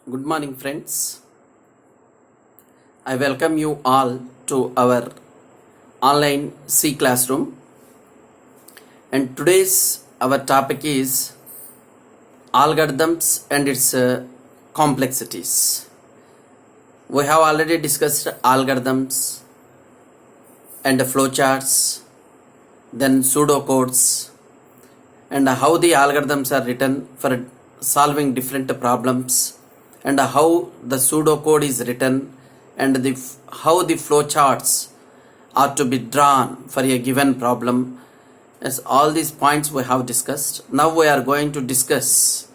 Good morning, friends. I welcome you all to our online C classroom. And today's our topic is algorithms and its complexities. We have already discussed algorithms and flowcharts, then pseudocodes, and how the algorithms are written for solving different problems, and how the pseudocode is written, and how the flowcharts are to be drawn for a given problem. As all these points we have discussed. Now we are going to discuss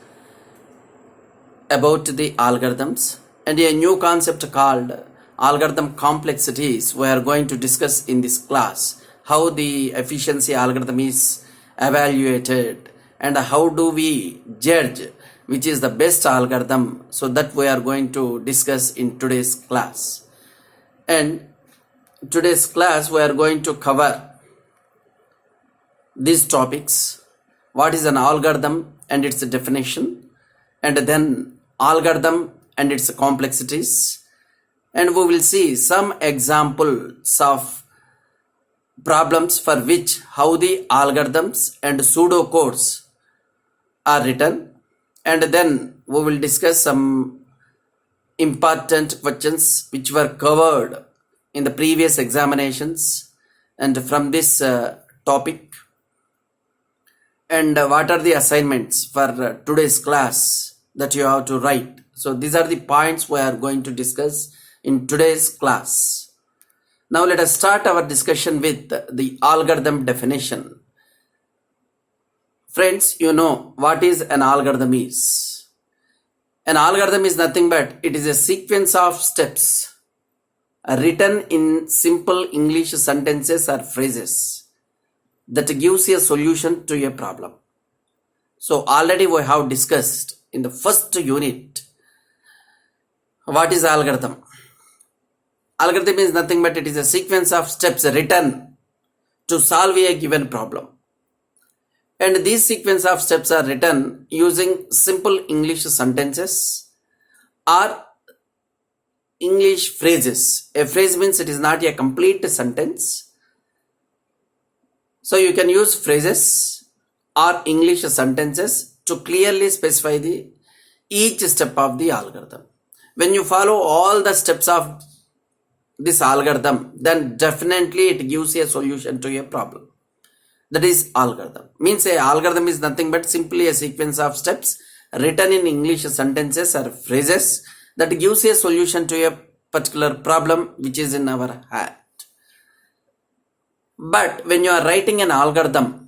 about the algorithms and a new concept called algorithm complexities. We are going to discuss in this class how the efficiency algorithm is evaluated and how do we judge which is the best algorithm. So that we are going to discuss in today's class. And today's class we are going to cover these topics: what is an algorithm and its definition, and then algorithm and its complexities, and we will see some examples of problems for which how the algorithms and pseudocodes are written, and then we will discuss some important questions which were covered in the previous examinations and from this topic, and what are the assignments for today's class that you have to write. So these are the points we are going to discuss in today's class. Now let us start our discussion with the algorithm definition. Friends, you know what is an algorithm is. An algorithm is nothing but it is a sequence of steps written in simple English sentences or phrases that gives a solution to a problem. So already we have discussed in the first unit what is algorithm. Algorithm is nothing but it is a sequence of steps written to solve a given problem. And these sequence of steps are written using simple English sentences or English phrases. A phrase means it is not a complete sentence. So you can use phrases or English sentences to clearly specify each step of the algorithm. When you follow all the steps of this algorithm, then definitely it gives a solution to a problem. That is algorithm. Means a algorithm is nothing but simply a sequence of steps written in English sentences or phrases that gives a solution to a particular problem which is in our hand. But when you are writing an algorithm,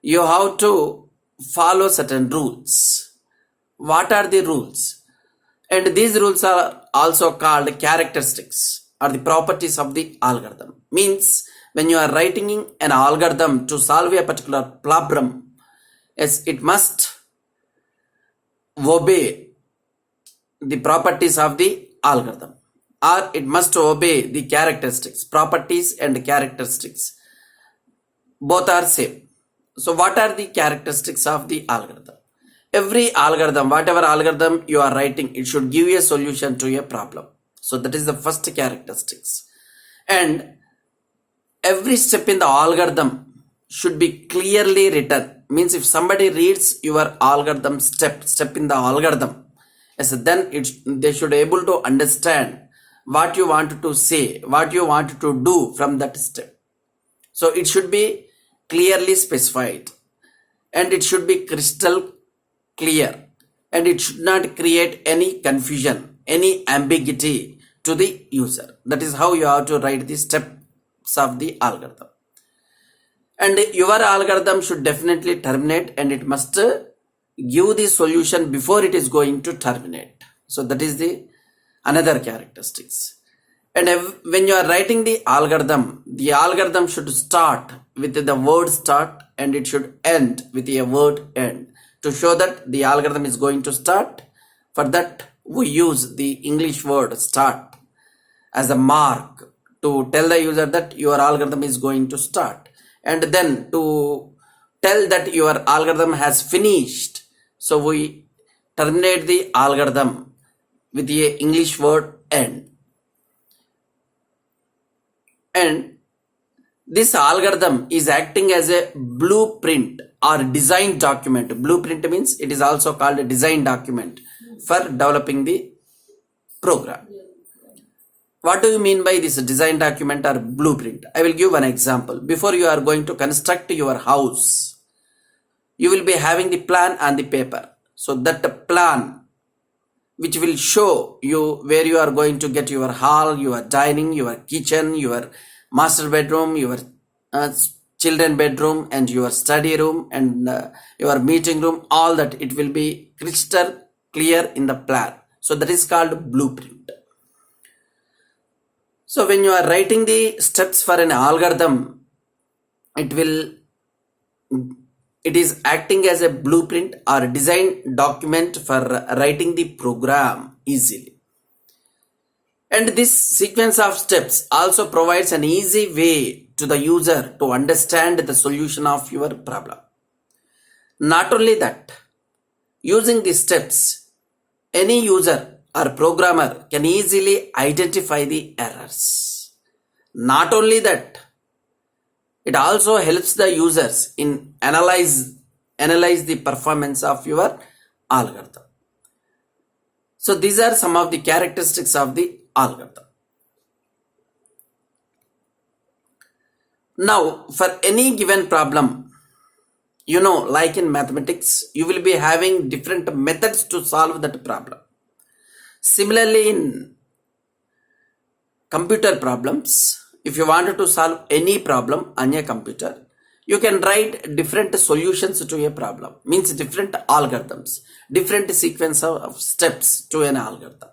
you have to follow certain rules. What are the rules? And these rules are also called characteristics or the properties of the algorithm. Means when you are writing an algorithm to solve a particular problem, yes, it must obey the properties of the algorithm, or it must obey the characteristics. Properties and characteristics both are same. So what are the characteristics of the algorithm? Every algorithm, whatever algorithm you are writing, it should give you a solution to a problem. So that is the first characteristics. And every step in the algorithm should be clearly written. Means if somebody reads your algorithm step in the algorithm, yes, then they should be able to understand what you want to say, what you want to do from that step. So it should be clearly specified and it should be crystal clear, and it should not create any confusion, any ambiguity to the user. That is how you have to write the steps of the algorithm. And your algorithm should definitely terminate, and it must give the solution before it is going to terminate. So that is the another characteristics. And when you are writing the algorithm should start with the word start and it should end with a word end, to show that the algorithm is going to start. For that we use the English word start as a mark to tell the user that your algorithm is going to start, and then to tell that your algorithm has finished, so we terminate the algorithm with a English word end. And this algorithm is acting as a blueprint or design document. Blueprint means it is also called a design document for developing the program. What do you mean by this design document or blueprint? I will give one example. Before you are going to construct your house, you will be having the plan on the paper. So that plan which will show you where you are going to get your hall, your dining, your kitchen, your master bedroom, your children bedroom, and your study room, and your meeting room, all that it will be crystal clear in the plan. So that is called blueprint. So when you are writing the steps for an algorithm, it is acting as a blueprint or design document for writing the program easily. And this sequence of steps also provides an easy way to the user to understand the solution of your problem. Not only that, using these steps, any user or programmer can easily identify the errors. Not only that, it also helps the users in analyze the performance of your algorithm. So these are some of the characteristics of the algorithm. Now, for any given problem, like in mathematics, you will be having different methods to solve that problem. Similarly, in computer problems, if you wanted to solve any problem on a computer, you can write different solutions to a problem, means different algorithms, different sequence of steps to an algorithm.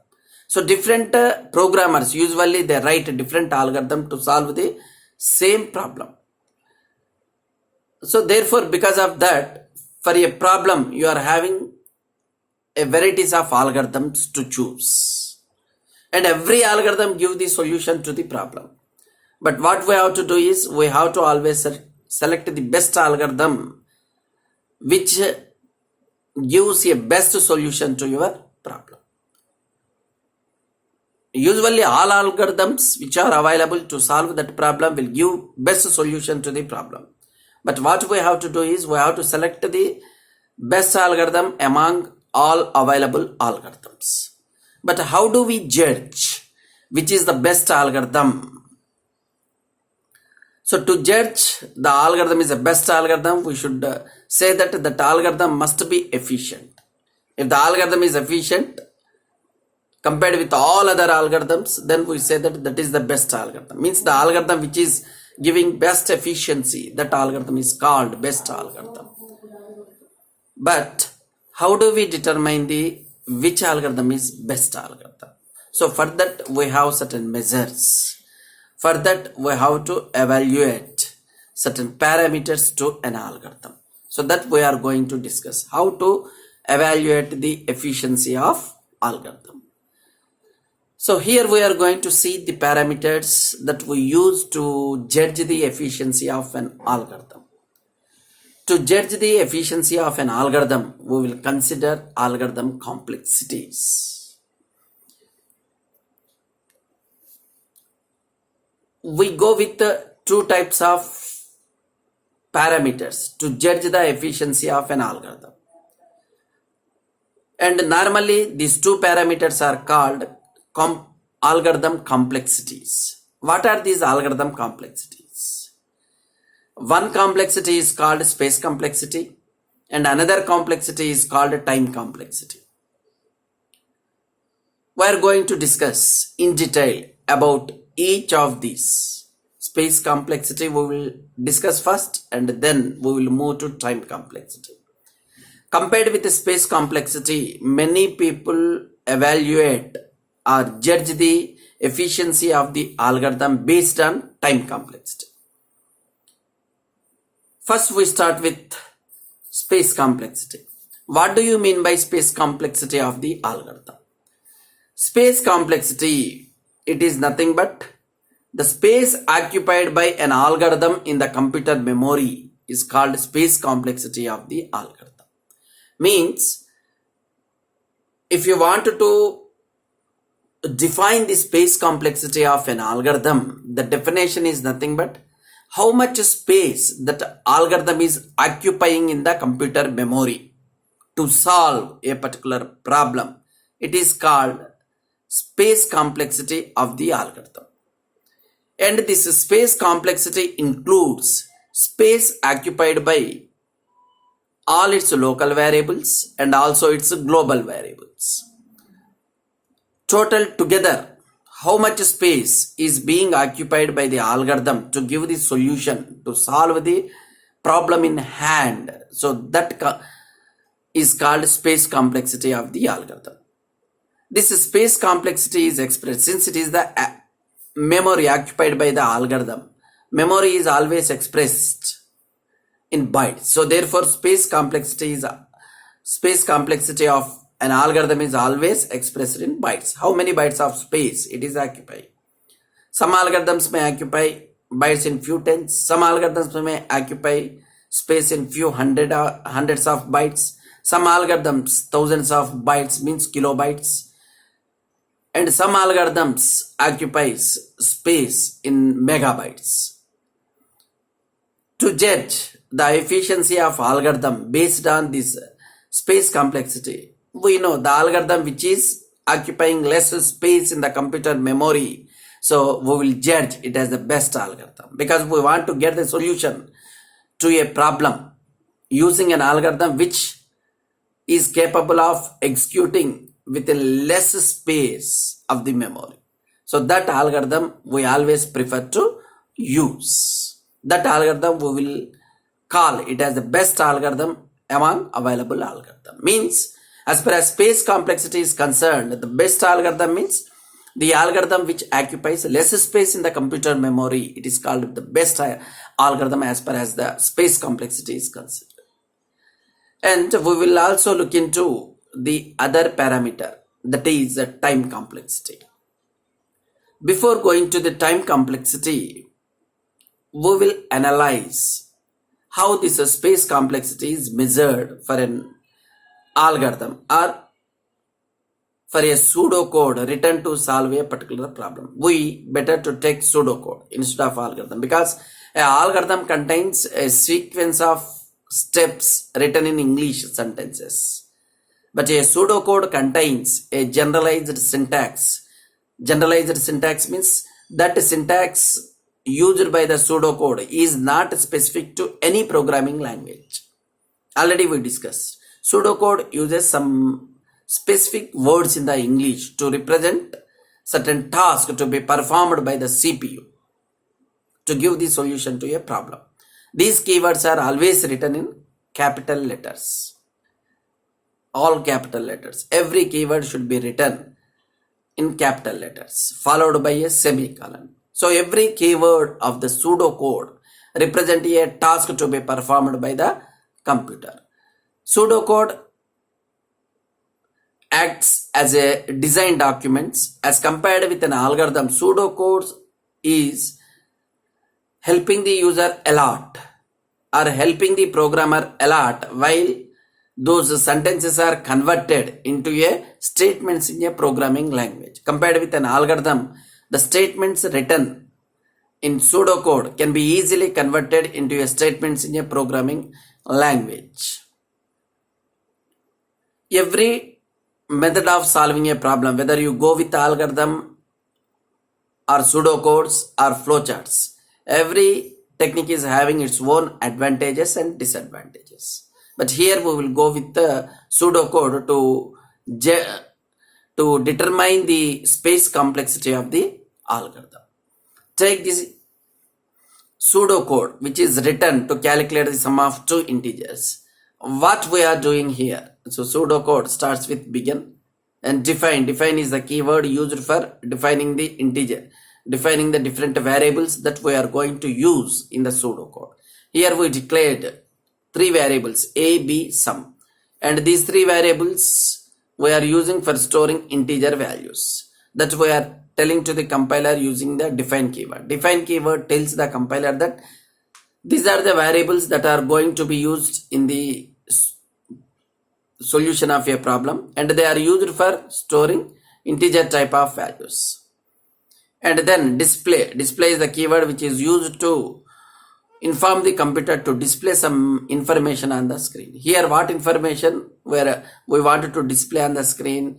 So different programmers, usually they write a different algorithm to solve the same problem. So therefore, because of that, for a problem, you are having a varieties of algorithms to choose. And every algorithm gives the solution to the problem. But what we have to do is, we have to always select the best algorithm which gives a best solution to your problem. Usually all algorithms which are available to solve that problem will give best solution to the problem. But what we have to do is, we have to select the best algorithm among all available algorithms. But how do we judge which is the best algorithm? So to judge the algorithm is the best algorithm, we should say that that algorithm must be efficient. If the algorithm is efficient compared with all other algorithms, then we say that that is the best algorithm. Means the algorithm which is giving best efficiency, that algorithm is called best algorithm. But how do we determine which algorithm is best algorithm? So for that we have certain measures. For that we have to evaluate certain parameters to an algorithm. So that we are going to discuss how to evaluate the efficiency of algorithm. So here we are going to see the parameters that we use to judge the efficiency of an algorithm. To judge the efficiency of an algorithm, we will consider algorithm complexities. We go with two types of parameters to judge the efficiency of an algorithm. And normally these two parameters are called algorithm complexities. What are these algorithm complexities? One complexity is called space complexity, and another complexity is called time complexity. We are going to discuss in detail about each of these. Space complexity we will discuss first, and then we will move to time complexity. Compared with the space complexity, many people evaluate or judge the efficiency of the algorithm based on time complexity. First we start with space complexity. What do you mean by space complexity of the algorithm? Space complexity, it is nothing but the space occupied by an algorithm in the computer memory is called space complexity of the algorithm. Means if you want to define the space complexity of an algorithm, the definition is nothing but how much space that algorithm is occupying in the computer memory to solve a particular problem. It is called space complexity of the algorithm. And this space complexity includes space occupied by all its local variables and also its global variables. Total together, how much space is being occupied by the algorithm to give the solution to solve the problem in hand. So that is called space complexity of the algorithm. This space complexity is expressed since it is the memory occupied by the algorithm. Memory is always expressed in bytes. So therefore space complexity of an algorithm is always expressed in bytes. How many bytes of space it is occupying? Some algorithms may occupy bytes in few tens. Some algorithms may occupy space in few hundreds of bytes. Some algorithms thousands of bytes means kilobytes. And some algorithms occupies space in megabytes. To judge the efficiency of algorithm based on this space complexity, we know the algorithm which is occupying less space in the computer memory, so we will judge it as the best algorithm because we want to get the solution to a problem using an algorithm which is capable of executing within less space of the memory. So that algorithm we always prefer to use. That algorithm we will call it as the best algorithm among available algorithm. Means as far as space complexity is concerned, the best algorithm means the algorithm which occupies less space in the computer memory. It is called the best algorithm as far as the space complexity is concerned. And we will also look into the other parameter, that is the time complexity. Before going to the time complexity, we will analyze how this space complexity is measured for an algorithm or for a pseudocode written to solve a particular problem. We better to take pseudocode instead of algorithm because an algorithm contains a sequence of steps written in English sentences. But a pseudocode contains a generalized syntax. Generalized syntax means that syntax used by the pseudocode is not specific to any programming language. Already we discussed. Pseudocode uses some specific words in the English to represent certain task to be performed by the CPU to give the solution to a problem. These keywords are always written in capital letters. All capital letters. Every keyword should be written in capital letters followed by a semicolon. So every keyword of the pseudocode represents a task to be performed by the computer. Pseudocode acts as a design document as compared with an algorithm. Pseudocode is helping the user a lot or helping the programmer a lot while those sentences are converted into a statements in a programming language. Compared with an algorithm, the statements written in pseudocode can be easily converted into a statements in a programming language. Every method of solving a problem, whether you go with algorithm or pseudocodes or flowcharts, every technique is having its own advantages and disadvantages. But here we will go with the pseudocode to determine the space complexity of the algorithm. Take this pseudocode which is written to calculate the sum of two integers. What we are doing here? So pseudocode starts with begin and define. Define is the keyword used for defining the integer, defining the different variables that we are going to use in the pseudocode. Here we declared three variables a, b, sum, and these three variables we are using for storing integer values that we are telling to the compiler using the define keyword. Define keyword tells the compiler that these are the variables that are going to be used in the solution of a problem, and they are used for storing integer type of values. And then display is the keyword which is used to inform the computer to display some information on the screen. Here what information where we wanted to display on the screen?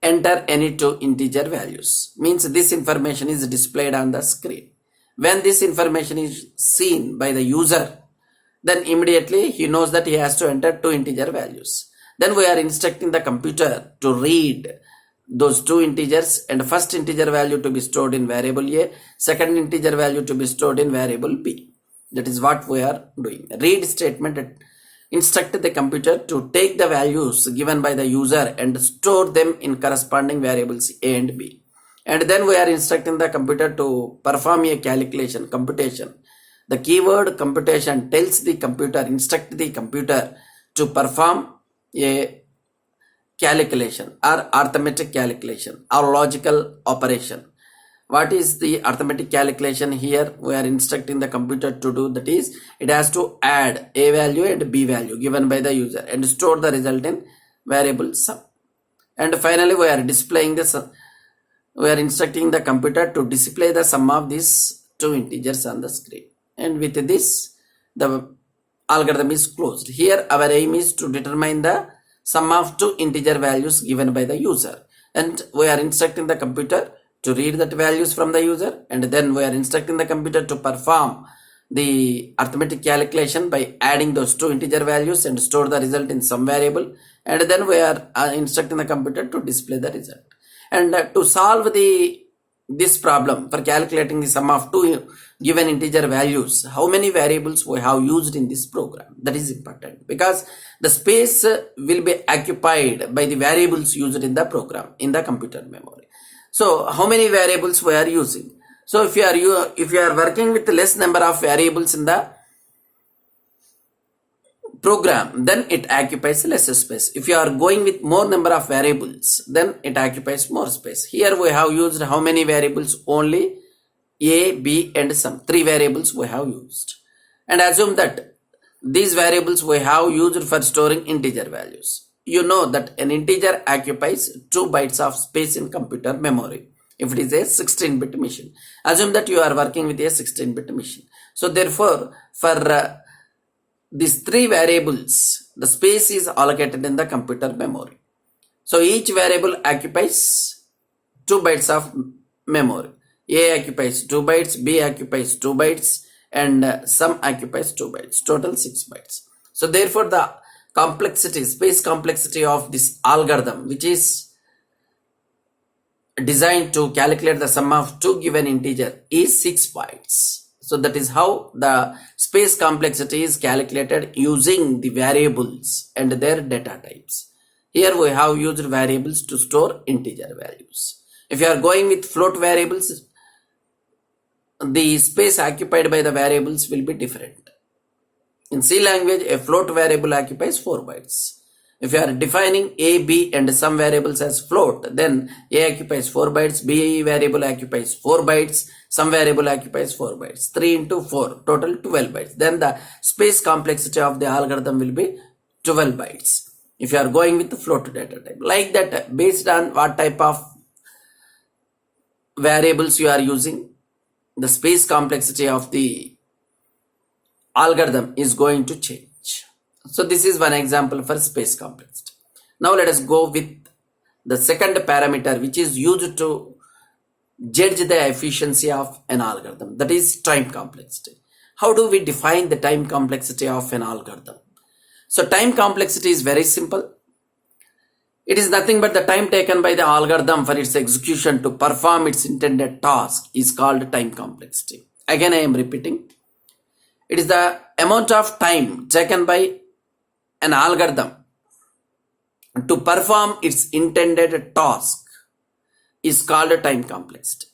Enter any two integer values, means this information is displayed on the screen. When this information is seen by the user, then immediately he knows that he has to enter two integer values. Then we are instructing the computer to read those two integers, and first integer value to be stored in variable A, second integer value to be stored in variable B. That is what we are doing. Read statement instruct the computer to take the values given by the user and store them in corresponding variables A and B. And then we are instructing the computer to perform a computation. The keyword computation tells the computer, instruct the computer to perform a calculation or arithmetic calculation or logical operation. What is the arithmetic calculation here? We are instructing the computer to do, that is, it has to add a value and b value given by the user and store the result in variable sum. And finally we are displaying the sum. We are instructing the computer to display the sum of these two integers on the screen. And with this, the algorithm is closed. Here our aim is to determine the sum of two integer values given by the user. And we are instructing the computer to read that values from the user, and then we are instructing the computer to perform the arithmetic calculation by adding those two integer values and store the result in some variable, and then we are instructing the computer to display the result. And to solve this problem for calculating the sum of two given integer values, how many variables we have used in this program, that is important, because the space will be occupied by the variables used in the program in the computer memory. So how many variables we are using? So if you are working with less number of variables in the program, then it occupies less space. If you are going with more number of variables, then it occupies more space. Here we have used how many variables? Only a, b and some. Three variables we have used. And assume that these variables we have used for storing integer values. You know that an integer occupies 2 bytes of space in computer memory if it is a 16-bit machine. Assume that you are working with a 16-bit machine. So therefore, for these three variables, the space is allocated in the computer memory. So each variable occupies 2 bytes of memory. A occupies 2 bytes, B occupies 2 bytes, and sum occupies 2 bytes. Total 6 bytes. So therefore, the space complexity of this algorithm, which is designed to calculate the sum of two given integer, is 6 bytes. So that is how the space complexity is calculated using the variables and their data types. Here we have used variables to store integer values. If you are going with float variables, the space occupied by the variables will be different. In C language, a float variable occupies 4 bytes. If you are defining A, B and some variables as float, then A occupies 4 bytes, B variable occupies 4 bytes, some variable occupies 4 bytes. 3 into 4, total 12 bytes. Then the space complexity of the algorithm will be 12 bytes. If you are going with the float data type. Like that, based on what type of variables you are using, the space complexity of the algorithm is going to change. So this is one example for space complexity. Now let us go with the second parameter which is used to judge the efficiency of an algorithm, that is time complexity. How do we define the time complexity of an algorithm? So time complexity is very simple. It is nothing but the time taken by the algorithm for its execution to perform its intended task is called time complexity. Again, I am repeating. It is the amount of time taken by an algorithm to perform its intended task is called time complexity.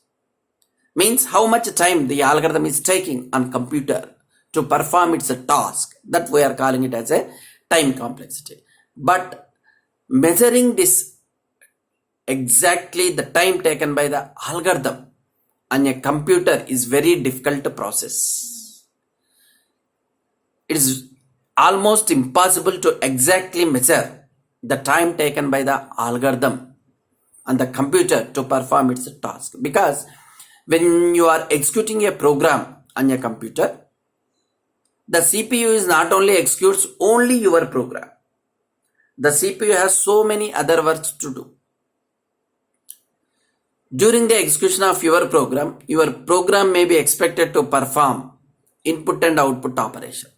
Means how much time the algorithm is taking on computer to perform its task, that we are calling it as a time complexity. But measuring this exactly the time taken by the algorithm on a computer is very difficult process. It is almost impossible to exactly measure the time taken by the algorithm on the computer to perform its task. Because when you are executing a program on your computer, the CPU is not only executes only your program. The CPU has so many other works to do. During the execution of your program may be expected to perform input and output operation.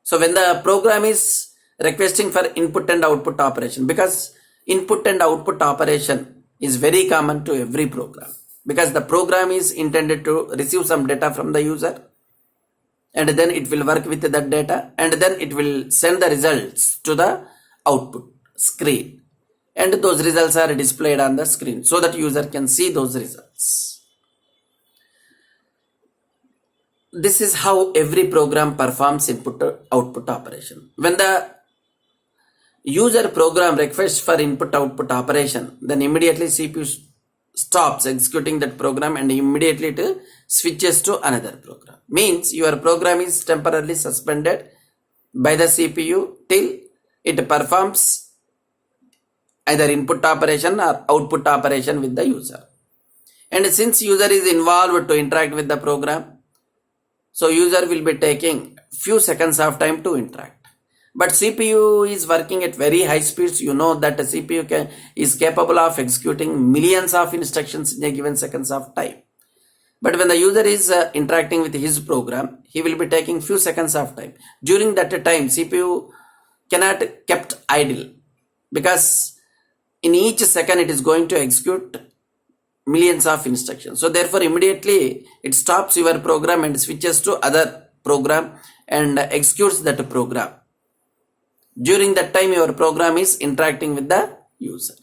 So when the program is requesting for input and output operation, because input and output operation is very common to every program, because the program is intended to receive some data from the user, and then it will work with that data, and then it will send the results to the output screen, and those results are displayed on the screen so that user can see those results. This is how every program performs input output operation. When the user program requests for input output operation, then immediately CPU stops executing that program and immediately it switches to another program. Means your program is temporarily suspended by the CPU till it performs either input operation or output operation with the user. And since user is involved to interact with the program, so user will be taking few seconds of time to interact. But CPU is working at very high speeds. You know that the CPU is capable of executing millions of instructions in a given seconds of time. But when the user is interacting with his program, he will be taking few seconds of time. During that time, CPU cannot kept idle, because in each second it is going to execute millions of instructions. So therefore immediately it stops your program and switches to other program and executes that program. During that time your program is interacting with the user.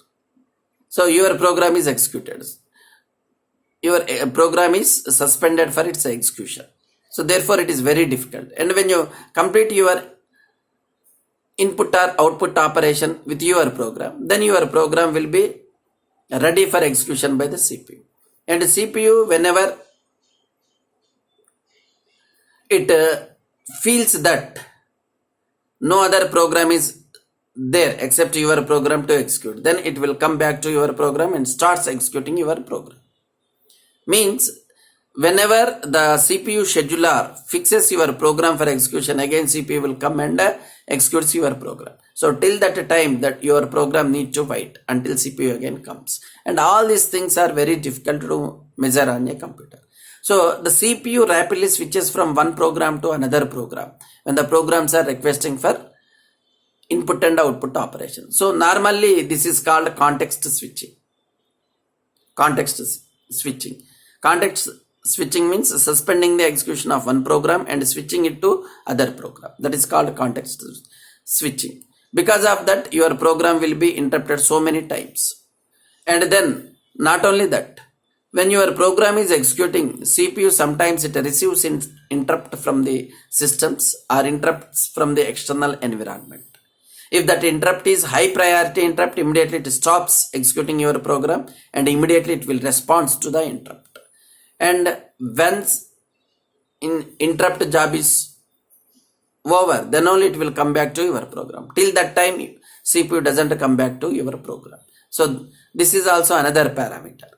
So your program is executed. Your program is suspended for its execution. So therefore it is very difficult. And when you complete your input or output operation with your program, then your program will be ready for execution by the CPU. And the CPU, whenever it feels that no other program is there except your program to execute, then it will come back to your program and starts executing your program. Means whenever the CPU scheduler fixes your program for execution, again CPU will come and executes your program. So till that time that your program needs to wait until CPU again comes. And all these things are very difficult to measure on a computer. So the CPU rapidly switches from one program to another program when the programs are requesting for input and output operation. So normally this is called context switching. Context switching means suspending the execution of one program and switching it to other program. That is called context switching. Because of that, your program will be interrupted so many times. And then not only that, when your program is executing, CPU sometimes it receives interrupt from the systems or interrupts from the external environment. If that interrupt is high priority interrupt, immediately it stops executing your program and immediately it will respond to the interrupt. And once interrupt job is over, then only it will come back to your program. Till that time, CPU doesn't come back to your program. So this is also another parameter.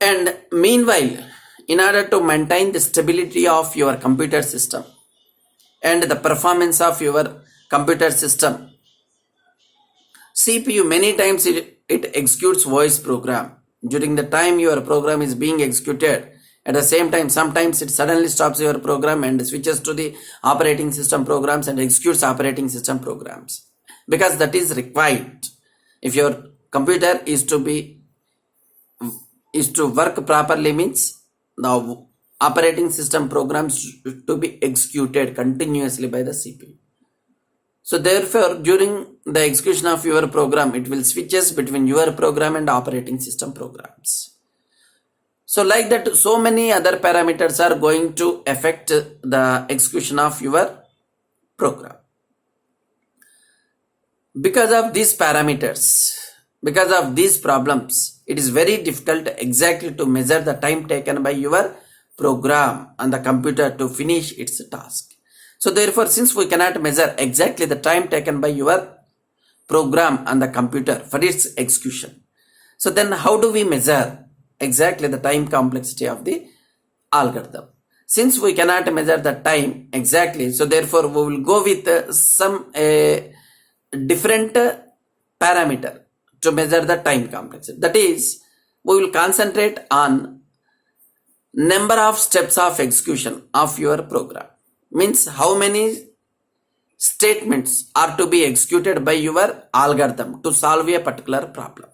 And meanwhile, in order to maintain the stability of your computer system and the performance of your computer system, CPU many times it executes voice program. During the time your program is being executed, at the same time sometimes it suddenly stops your program and switches to the operating system programs and executes operating system programs, because that is required. If your computer is to work properly, means the operating system programs to be executed continuously by the CPU. So therefore, during the execution of your program, it will switches between your program and operating system programs. So like that, so many other parameters are going to affect the execution of your program. Because of these parameters, because of these problems, it is very difficult exactly to measure the time taken by your program on the computer to finish its task. So therefore, since we cannot measure exactly the time taken by your program on the computer for its execution, so then how do we measure exactly the time complexity of the algorithm? Since we cannot measure the time exactly, so therefore we will go with some different parameter to measure the time complexity. That is, we will concentrate on number of steps of execution of your program. Means how many statements are to be executed by your algorithm to solve a particular problem.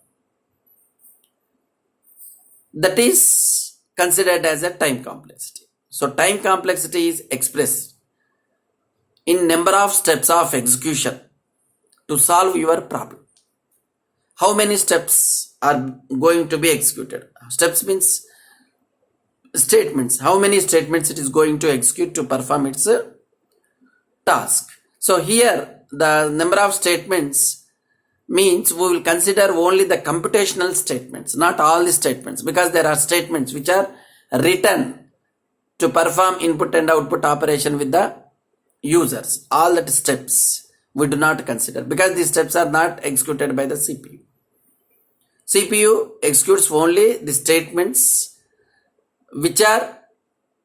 That is considered as a time complexity. So time complexity is expressed in number of steps of execution to solve your problem. How many steps are going to be executed? Steps means statements. How many statements it is going to execute to perform its task. So here the number of statements means we will consider only the computational statements, not all the statements, because there are statements which are written to perform input and output operation with the users. All that steps we do not consider because these steps are not executed by the CPU. CPU executes only the statements which are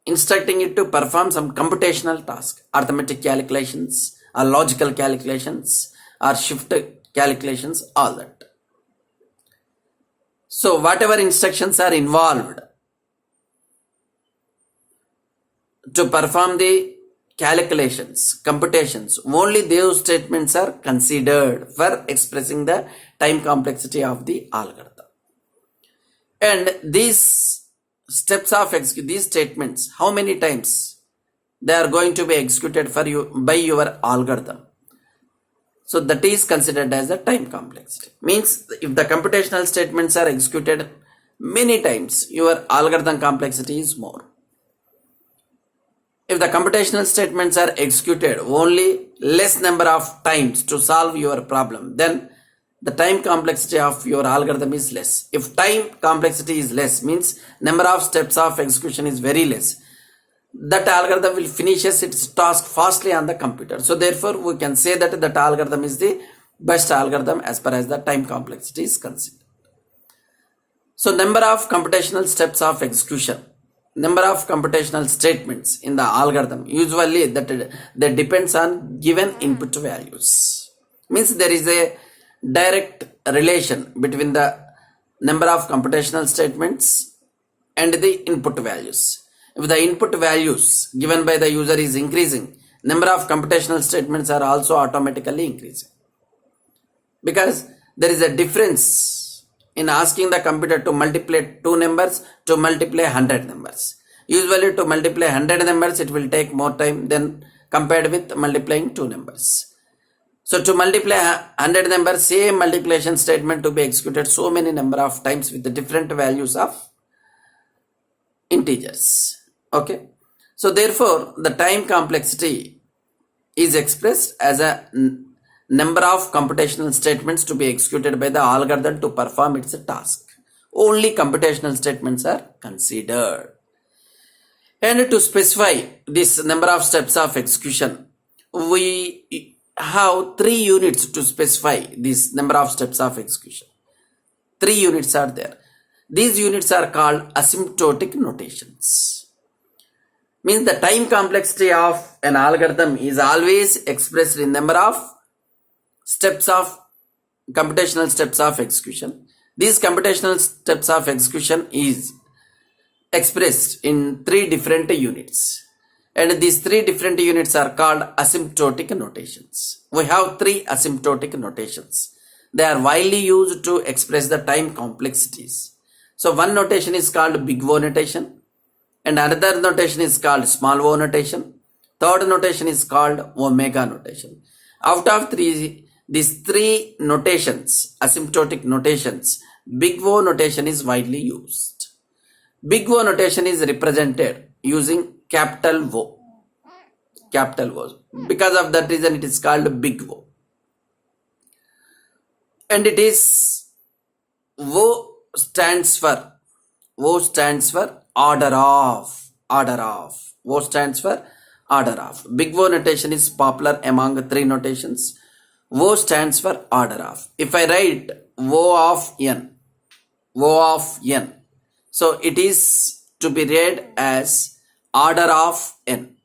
instructing it to perform some computational task, arithmetic calculations or logical calculations or shift calculations, all that. So whatever instructions are involved to perform the calculations, computations, only those statements are considered for expressing the time complexity of the algorithm. And these steps of these statements, how many times they are going to be executed for you by your algorithm. So that is considered as the time complexity. Means if the computational statements are executed many times, your algorithm complexity is more. If the computational statements are executed only less number of times to solve your problem, then the time complexity of your algorithm is less. If time complexity is less, means number of steps of execution is very less, that algorithm will finishes its task fastly on the computer. So therefore we can say that that algorithm is the best algorithm as far as the time complexity is considered. So number of computational steps of execution, number of computational statements in the algorithm, usually that depends on given input values. Means there is a direct relation between the number of computational statements and the input values. If the input values given by the user is increasing, number of computational statements are also automatically increasing. Because there is a difference in asking the computer to multiply 2 numbers to multiply 100 numbers. Usually to multiply 100 numbers it will take more time than compared with multiplying 2 numbers. So to multiply 100 numbers, same multiplication statement to be executed so many number of times with the different values of integers. Okay. So therefore the time complexity is expressed as a number of computational statements to be executed by the algorithm to perform its task. Only computational statements are considered. And to specify this number of steps of execution, we have 3 units to specify this number of steps of execution. 3 units are there. These units are called asymptotic notations. Means the time complexity of an algorithm is always expressed in number of steps of computational steps of execution. These computational steps of execution is expressed in 3 different units. And these 3 different units are called asymptotic notations. We have 3 asymptotic notations. They are widely used to express the time complexities. So one notation is called big O notation, and another notation is called small o notation. Third notation is called omega notation. Out of these 3 notations, asymptotic notations, big O notation is widely used. Big O notation is represented using capital O. Capital O. Because of that reason it is called big O. And it is O stands for order of. O stands for order of. Big O notation is popular among three notations. O stands for order of. If I write O of n, O of n, so it is to be read as order of n,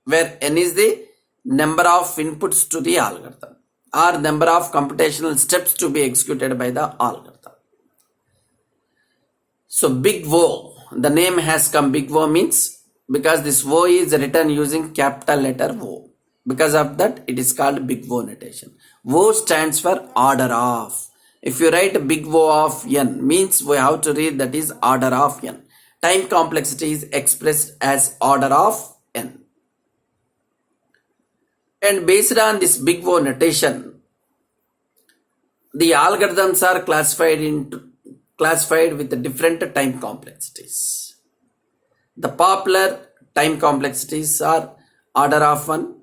where n is the number of inputs to the algorithm or number of computational steps to be executed by the algorithm. So big O, the name has come big O means because this O is written using capital letter O. Because of that, it is called big O notation. O stands for order of. If you write big O of n, means we have to read that is order of n. Time complexity is expressed as order of n. And based on this big O notation, the algorithms are classified with different time complexities. The popular time complexities are order of 1,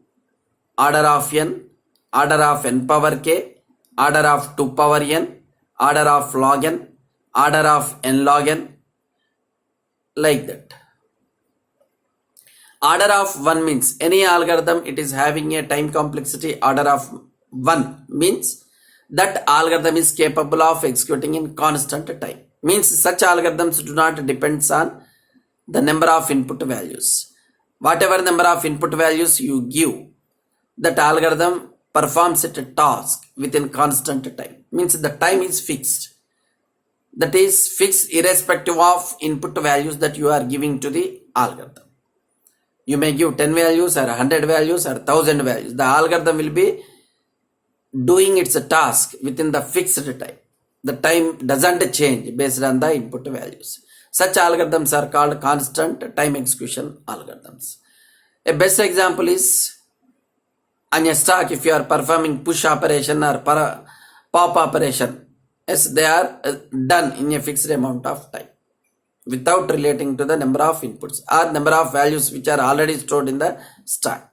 order of n, order of n power k, order of 2 power n, order of log n, order of n log n, like that. Order of 1 means any algorithm it is having a time complexity order of 1 means that algorithm is capable of executing in constant time. Means such algorithms do not depend on the number of input values. Whatever number of input values you give, that algorithm performs a task within constant time. Means the time is fixed. That is fixed irrespective of input values that you are giving to the algorithm. You may give 10 values or 100 values or 1000 values. The algorithm will be doing its task within the fixed time. The time doesn't change based on the input values. Such algorithms are called constant time execution algorithms. A best example is on a stack, if you are performing push operation or pop operation, yes, they are done in a fixed amount of time without relating to the number of inputs or number of values which are already stored in the stack.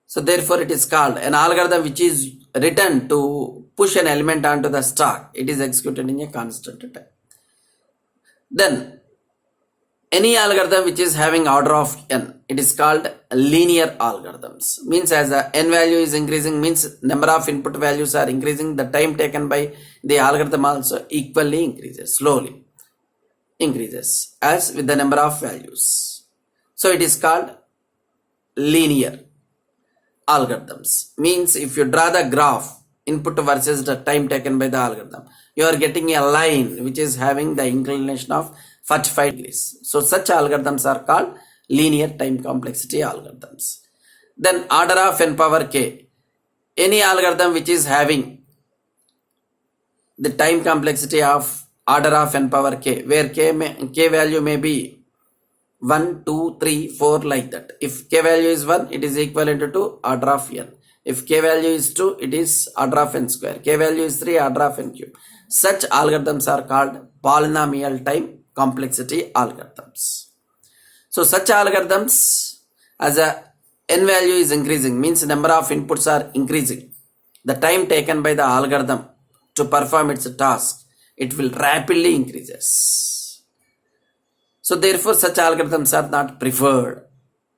So therefore it is called an algorithm which is written to push an element onto the stack. It is executed in a constant time. Then any algorithm which is having order of n, it is called linear algorithms. Means as the n value is increasing, means number of input values are increasing, the time taken by the algorithm also equally increases, slowly increases as with the number of values. So it is called linear algorithms. Means if you draw the graph input versus the time taken by the algorithm, you are getting a line which is having the inclination of 45 degrees. So such algorithms are called linear time complexity algorithms. Then order of n power k, any algorithm which is having the time complexity of order of n power k, where k value may be 1, 2, 3, 4 like that. If k value is 1, it is equivalent to order of n. If k value is 2, it is order of n square. K value is 3, order of n cube. Such algorithms are called polynomial time complexity algorithms. So such algorithms, as a n value is increasing, means number of inputs are increasing, the time taken by the algorithm to perform its task, it will rapidly increases. So therefore such algorithms are not preferred,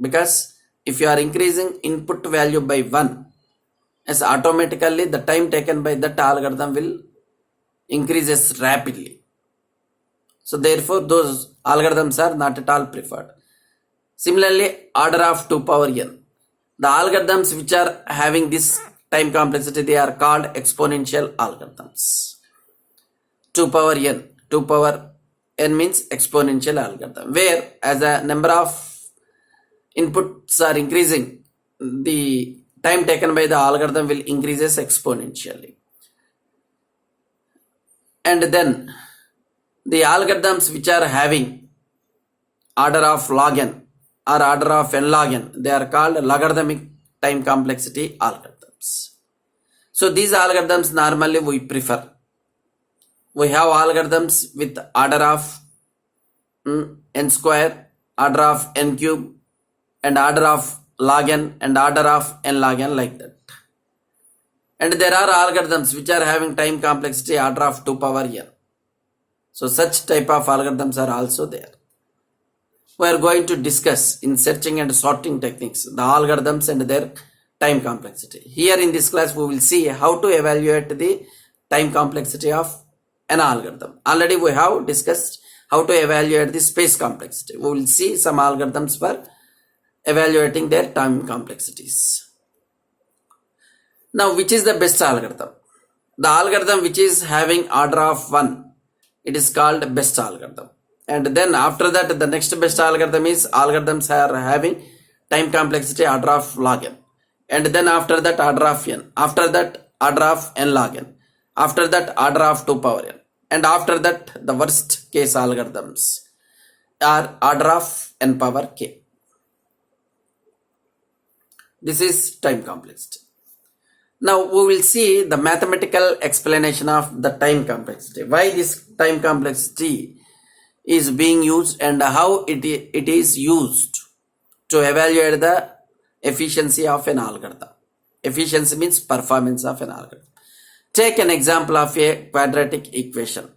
because if you are increasing input value by 1, as automatically the time taken by that algorithm will increases rapidly. So therefore those algorithms are not at all preferred. Similarly, order of 2 power n, the algorithms which are having this time complexity, they are called exponential algorithms. 2 power n means exponential algorithm, where as the number of inputs are increasing, the time taken by the algorithm will increases exponentially. And then the algorithms which are having order of log n or order of n log n, they are called logarithmic time complexity algorithms. So these algorithms normally we prefer. We have algorithms with order of n square, order of n cube, and order of log n and order of n log n, like that. And there are algorithms which are having time complexity order of 2 power n. So such type of algorithms are also there. we are going to discuss in searching and sorting techniques, the algorithms and their time complexity. Here in this class, we will see how to evaluate the time complexity of an algorithm. Already we have discussed how to evaluate the space complexity. We will see some algorithms for evaluating their time complexities. Now, which is the best algorithm? The algorithm which is having order of 1, it is called best algorithm. And then after that, the next best algorithm is algorithms are having time complexity order of log n. And then after that, order of n. After that, order of n log n. After that, order of 2 power n. And after that, the worst case algorithms are order of n power k. This is time complexity. Now we will see the mathematical explanation of the time complexity. Why this time complexity is being used and how it is used to evaluate the efficiency of an algorithm. Efficiency means performance of an algorithm. Take an example of a quadratic equation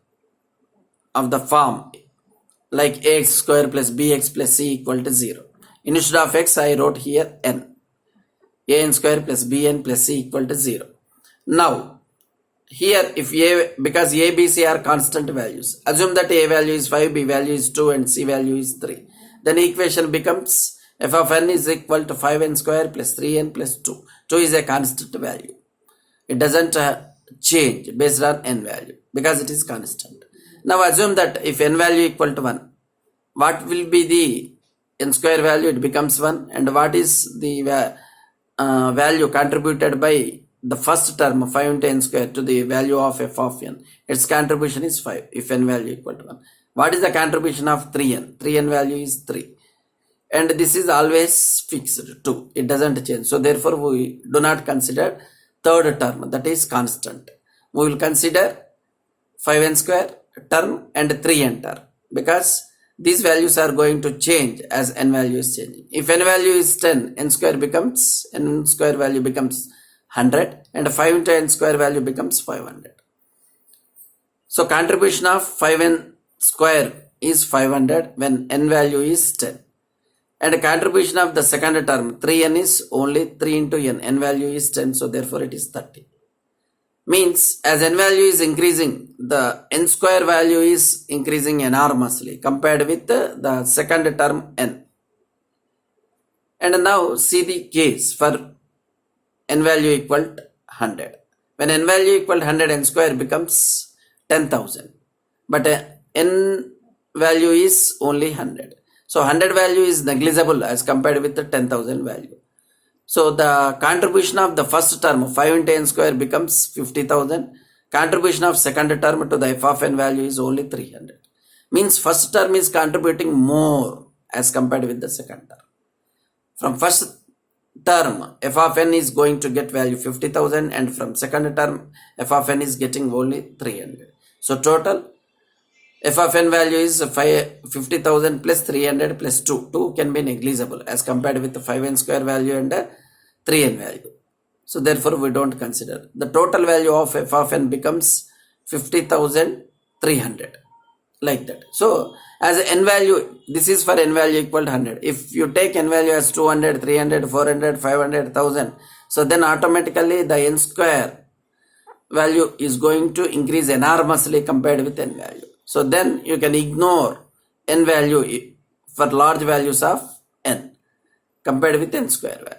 of the form like ax square plus bx plus c equal to 0. Instead of x, I wrote here n. An square plus bn plus c equal to 0. Now, here if a, because a, b, c are constant values, assume that a value is 5, b value is 2 and c value is 3. Then equation becomes f of n is equal to 5n square plus 3n plus 2. 2 is a constant value. It doesn't change based on n value because it is constant. Now assume that if n value equal to 1, what will be the n square value? It becomes 1. And what is the value contributed by the first term 5 into n square to the value of f of n? Its contribution is 5 if n value equal to 1. What is the contribution of 3n? 3n value is 3. And this is always fixed 2. It doesn't change. So therefore we do not consider third term, that is constant. We will consider 5n square term and 3n term because these values are going to change as n value is changing. If n value is 10, n square value becomes 100 and 5 into n square value becomes 500. So contribution of 5n square is 500 when n value is 10. And contribution of the second term 3n is only 3 into n value is 10, so therefore it is 30. Means as n value is increasing, the n square value is increasing enormously compared with the second term n. And now see the case for n value equal to 100. When n value equal to 100, n square becomes 10,000. But n value is only 100. So 100 value is negligible as compared with the 10,000 value. So the contribution of the first term 5 into n square becomes 50,000. Contribution of second term to the f of n value is only 300. Means first term is contributing more as compared with the second term. From first term f of n is going to get value 50,000 and from second term f of n is getting only 300. So total f of n value is 50,000 plus 300 plus 2. 2 can be negligible as compared with the 5n square value and 3n value. So therefore we don't consider. The total value of f of n becomes 50,300 like that. So as n value, this is for n value equal to 100. If you take n value as 200, 300, 400, 500, 1000, so then automatically the n square value is going to increase enormously compared with n value. So then you can ignore n value for large values of n compared with n square value.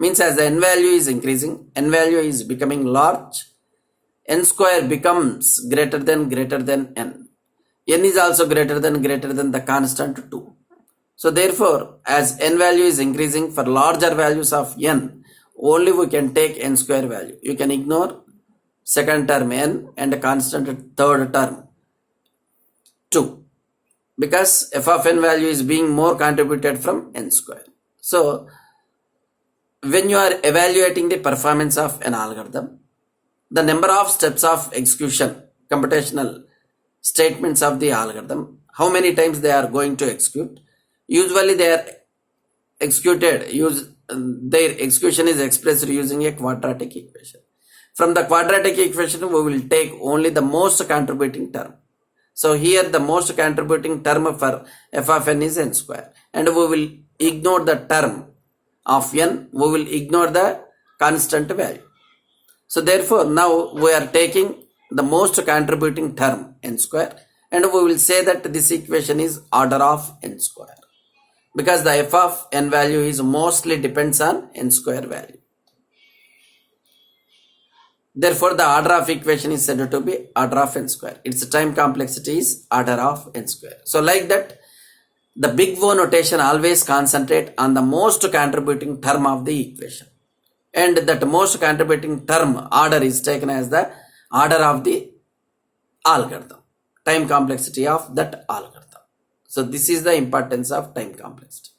Means as the n value is increasing, n value is becoming large, n square becomes greater than n. N is also greater than the constant 2. So therefore, as n value is increasing for larger values of n, only we can take n square value. You can ignore second term n and constant third term 2 because f of n value is being more contributed from n square. So when you are evaluating the performance of an algorithm, the number of steps of execution, computational statements of the algorithm, how many times they are going to execute, usually they are executed, their execution is expressed using a quadratic equation. From the quadratic equation, we will take only the most contributing term. So here the most contributing term for f of n is n square, and we will ignore the term of n, we will ignore the constant value. So therefore now we are taking the most contributing term n square, and we will say that this equation is order of n square, because the f of n value is mostly depends on n square value. Therefore, the order of equation is said to be order of n square. Its time complexity is order of n square. So like that, the big O notation always concentrate on the most contributing term of the equation. And that most contributing term order is taken as the order of the algorithm, time complexity of that algorithm. So this is the importance of time complexity.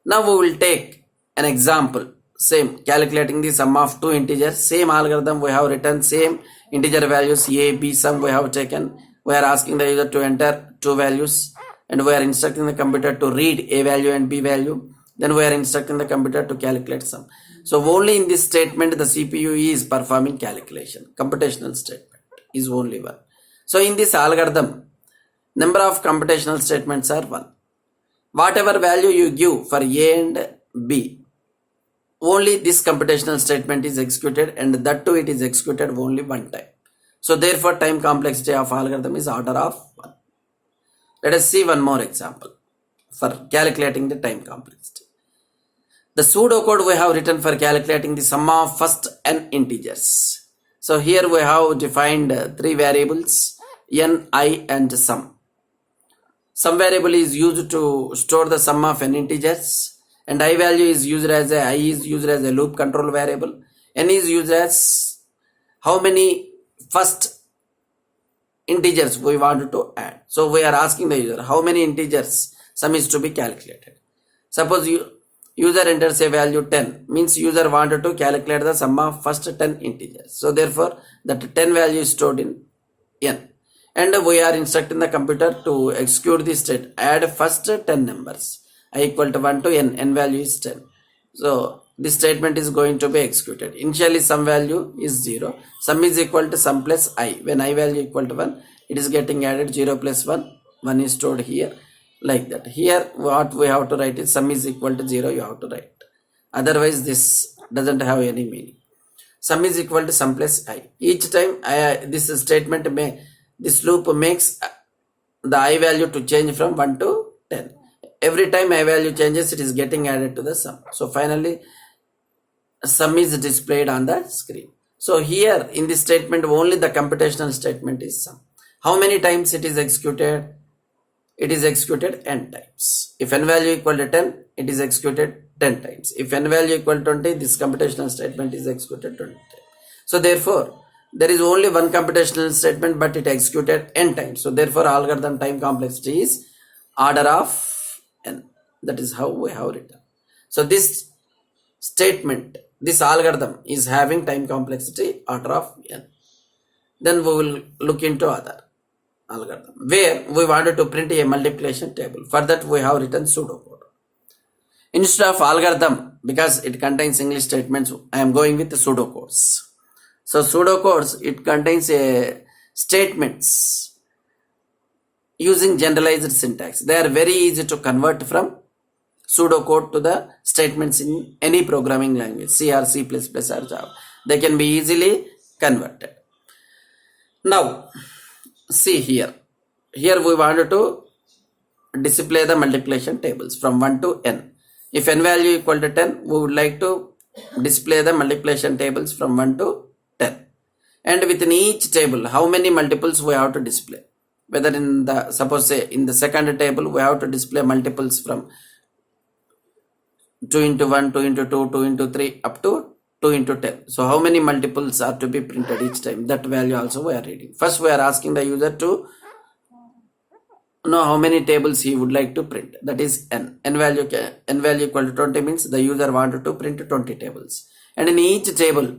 Now we will take an example. Same, calculating the sum of two integers, same algorithm we have written, same integer values a, b sum we have taken. We are asking the user to enter two values, and we are instructing the computer to read a value and b value. Then we are instructing the computer to calculate sum. So only in this statement the CPU is performing calculation. Computational statement is only one. So in this algorithm, number of computational statements are 1. Whatever value you give for a and b, only this computational statement is executed, and that too it is executed only one time. So therefore time complexity of algorithm is order of 1. Let us see one more example for calculating the time complexity. The pseudocode we have written for calculating the sum of first n integers. So here we have defined 3 variables, n, I and sum. Some variable is used to store the sum of n integers, and I value is used as a loop control variable. N is used as how many first integers we want to add. So we are asking the user how many integers sum is to be calculated. Suppose user enters a value 10, means user wanted to calculate the sum of first 10 integers. So therefore that 10 value is stored in n, and we are instructing the computer to execute this state, add first 10 numbers, I equal to 1 to n value is 10. So this statement is going to be executed. Initially sum value is 0, sum is equal to sum plus I. When I value equal to 1, it is getting added, 0 plus 1 is stored here, like that. Here what we have to write is sum is equal to 0 you have to write. Otherwise this doesn't have any meaning. Sum is equal to sum plus I. Each time this statement this loop makes the I value to change from 1 to 10. Every time I value changes, it is getting added to the sum. So finally sum is displayed on the screen. So here in this statement only the computational statement is sum. How many times it is executed? It is executed n times. If n value equal to 10, it is executed 10 times. If n value equal to 20, this computational statement is executed 20 times. So therefore there is only one computational statement, but it executed n times. So therefore algorithm time complexity is order of n. That is how we have written. So this statement, this algorithm is having time complexity order of n. Then we will look into other algorithm where we wanted to print a multiplication table. For that we have written pseudocode. Instead of algorithm, because it contains English statements, I am going with the pseudocodes. So pseudocodes, it contains a statements using generalized syntax. They are very easy to convert from pseudocode to the statements in any programming language, C or C++ or Java. They can be easily converted. Now see here. Here we wanted to display the multiplication tables from 1 to n. If n value equal to 10, we would like to display the multiplication tables from 1 to 10. And within each table, how many multiples we have to display? Whether in the, suppose say in the second table, we have to display multiples from 2 into 1, 2 into 2, 2 into 3, up to 2 into 10. So how many multiples are to be printed each time? That value also we are reading. First we are asking the user to know how many tables he would like to print. That is n. N value equal to 20 means the user wanted to print 20 tables. And in each table,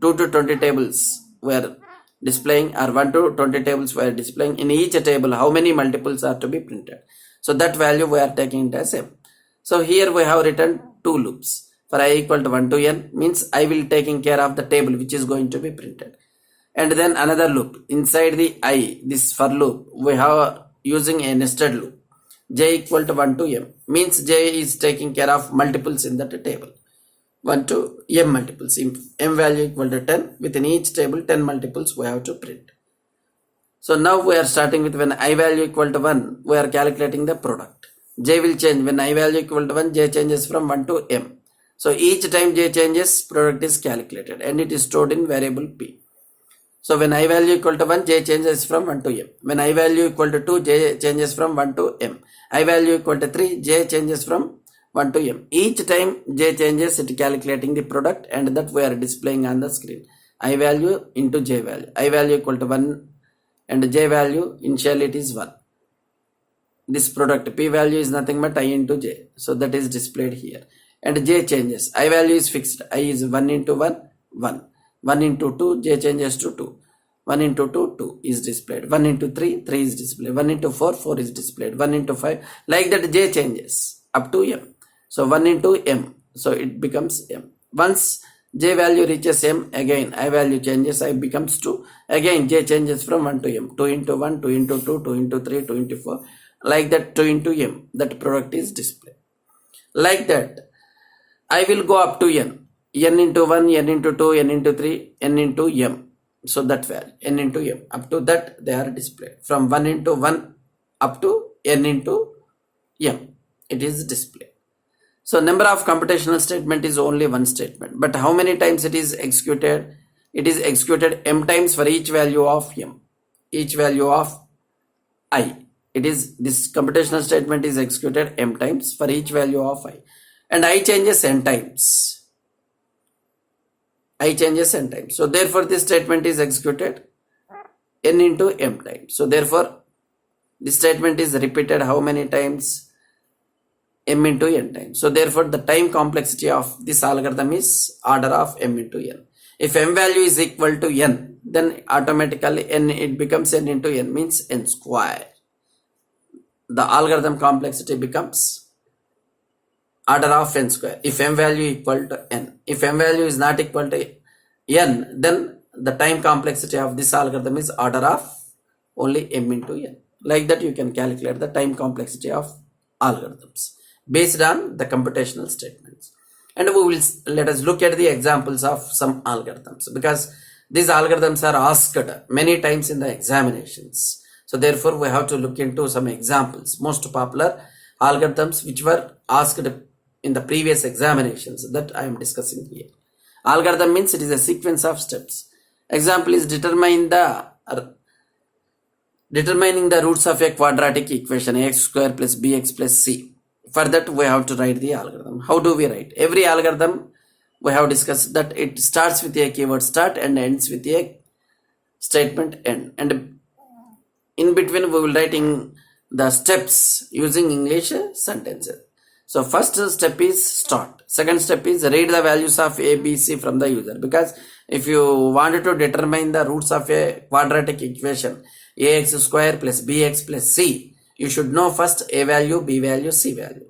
2 to 20 tables were displaying, or 1 to 20 tables were displaying. In each table, how many multiples are to be printed? So that value we are taking it as m. So here we have written 2 loops. For I equal to 1 to n means I will taking care of the table which is going to be printed. and then another loop. Inside the I, this for loop, we have using a nested loop. J equal to 1 to m means J is taking care of multiples in that table. 1 to m multiples. If m value equal to 10, within each table 10 multiples we have to print. So now we are starting with when I value equal to 1, we are calculating the product. J will change. When I value equal to 1, J changes from 1 to m. So each time J changes, product is calculated and it is stored in variable P. So when I value equal to 1, J changes from 1 to m. When I value equal to 2, J changes from 1 to m. I value equal to 3, J changes from 1 to m. Each time J changes, it calculating the product and that we are displaying on the screen. I value into J value. I value equal to 1 and J value initially it is 1. This product P value is nothing but I into J. So that is displayed here. And J changes. I value is fixed. I is 1 into 1, 1. 1 into 2, J changes to 2. 1 into 2, 2 is displayed. 1 into 3, 3 is displayed. 1 into 4, 4 is displayed. 1 into 5, like that J changes up to m. So 1 into m, so it becomes m. Once J value reaches m, again I value changes, I becomes 2. Again J changes from 1 to m. 2 into 1, 2 into 2, 2 into 3, 2 into 4. Like that 2 into m, that product is displayed. Like that, I will go up to n. N into 1, n into 2, n into 3, n into m. So that value, n into m. Up to that they are displayed. From 1 into 1 up to n into m. It is displayed. So number of computational statement is only one statement. But how many times it is executed? It is executed m times for each value of m. Each value of I. It is, this computational statement is executed m times for each value of I. And I changes n times. I changes n times. So therefore this statement is executed n into m times. So therefore this statement is repeated how many times? M into n times. So therefore the time complexity of this algorithm is order of m into n. If m value is equal to n, then automatically n, it becomes n into n, means n square. The algorithm complexity becomes order of n square if m value equal to n. If m value is not equal to n, then the time complexity of this algorithm is order of only m into n. Like that you can calculate the time complexity of algorithms based on the computational statements. And we will, let us look at the examples of some algorithms, because these algorithms are asked many times in the examinations. So therefore we have to look into some examples, most popular algorithms which were asked in the previous examinations that I am discussing here. Algorithm means it is a sequence of steps. Example is determining the roots of a quadratic equation, ax square plus bx plus c. For that we have to write the algorithm. How do we write? Every algorithm we have discussed that it starts with a keyword start and ends with a statement end. And in between we will writing the steps using English sentences. So first step is start. Second step is read the values of a, b, c from the user. Because if you wanted to determine the roots of a quadratic equation, ax square plus bx plus c, you should know first a value, b value, c value.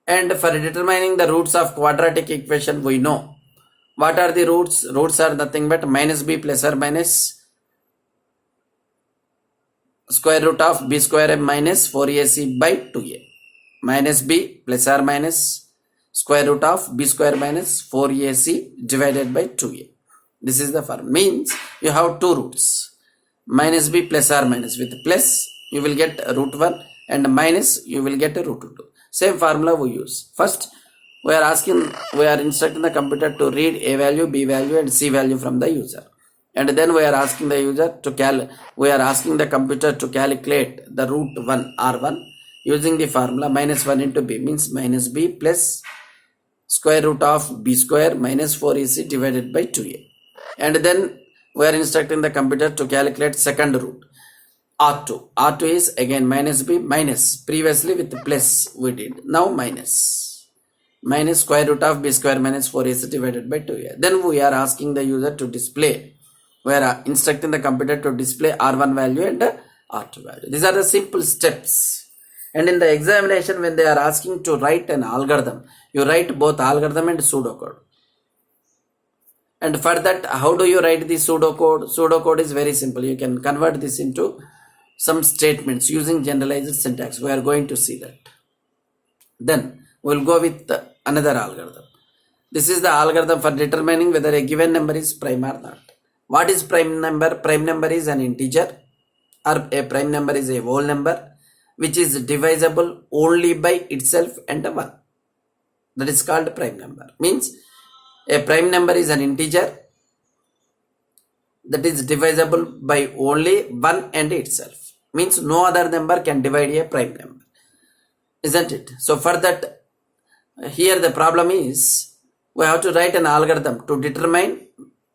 And for determining the roots of quadratic equation, we know what are the roots. Roots are nothing but minus b plus or minus square root of b square m minus 4ac by 2a. Minus b plus or minus square root of b square minus 4ac divided by 2a. This is the form. Means you have two roots. Minus b plus or minus. With plus you will get root 1 and minus you will get root 2. Same formula we use. First we are instructing the computer to read a value, b value and c value from the user. And then we are asking the user to asking the computer to calculate the root 1 r1 using the formula minus 1 into b, means minus b plus square root of b square minus 4ac divided by 2a. And then we are instructing the computer to calculate second root r2. R2 is again minus b minus, previously with plus we did, now minus square root of b square minus 4ac divided by 2a. Then we are asking the user to display, we are instructing the computer to display r1 value and r2 value. These are the simple steps. And in the examination when they are asking to write an algorithm, you write both algorithm and pseudocode. And for that, how do you write the pseudocode? Pseudocode is very simple. You can convert this into some statements using generalized syntax. We are going to see that. Then we'll go with another algorithm. This is the algorithm for determining whether a given number is prime or not. What is prime number? Prime number is an integer, or a prime number is a whole number which is divisible only by itself and 1. That is called prime number. Means a prime number is an integer that is divisible by only 1 and itself. Means no other number can divide a prime number. Isn't it? So for that, here the problem is we have to write an algorithm to determine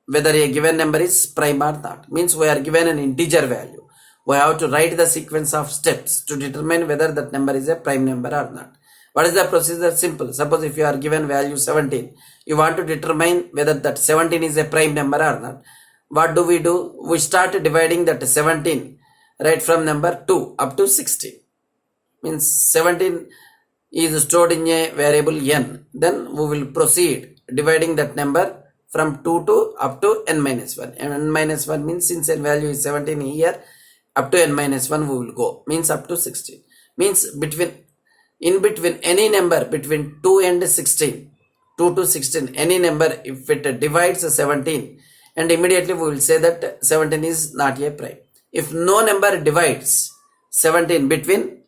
whether a given number is prime or not. Means we are given an integer value. We have to write the sequence of steps to determine whether that number is a prime number or not. What is the procedure? Simple. Suppose if you are given value 17, you want to determine whether that 17 is a prime number or not. What do? We start dividing that 17 right from number 2 up to 16. Means 17 is stored in a variable n. Then we will proceed dividing that number from 2 to up to n minus 1. And n minus 1 means since n value is 17 here, up to n minus 1 we will go. Means up to 16. Means in between any number between 2 and 16, 2 to 16, any number, if it divides 17, and immediately we will say that 17 is not a prime. If no number divides 17 between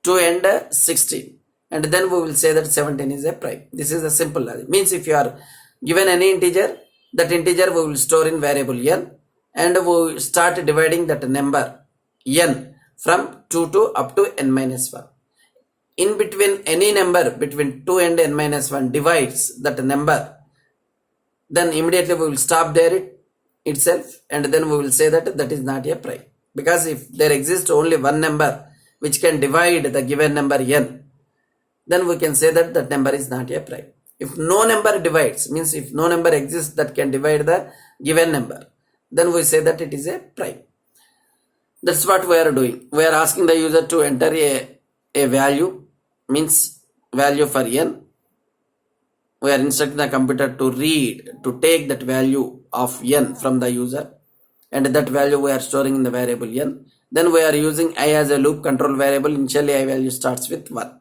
2 and 16, and then we will say that 17 is a prime. This is a simple logic. Means if you are given any integer, that integer we will store in variable n, and we will start dividing that number n from 2 to up to n minus 1. In between any number between 2 and n minus 1 divides that number, then immediately we will stop there itself, and then we will say that that is not a prime. Because if there exists only one number which can divide the given number n, then we can say that that number is not a prime. If no number divides, means if no number exists that can divide the given number, then we say that it is a prime. That's what we are doing. We are asking the user to enter a value, means value for n. We are instructing the computer to read, to take that value of n from the user, and that value we are storing in the variable n. Then we are using I as a loop control variable. Initially I value starts with 1.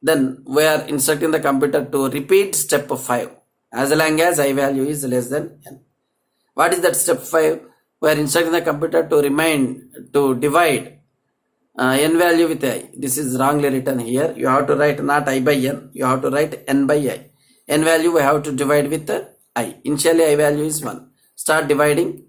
Then we are instructing the computer to repeat step 5 as long as I value is less than n. What is that step 5? We are instructing the computer to divide n value with I. This is wrongly written here. You have to write not I by n. You have to write n by I. N value we have to divide with I. Initially I value is 1. Start dividing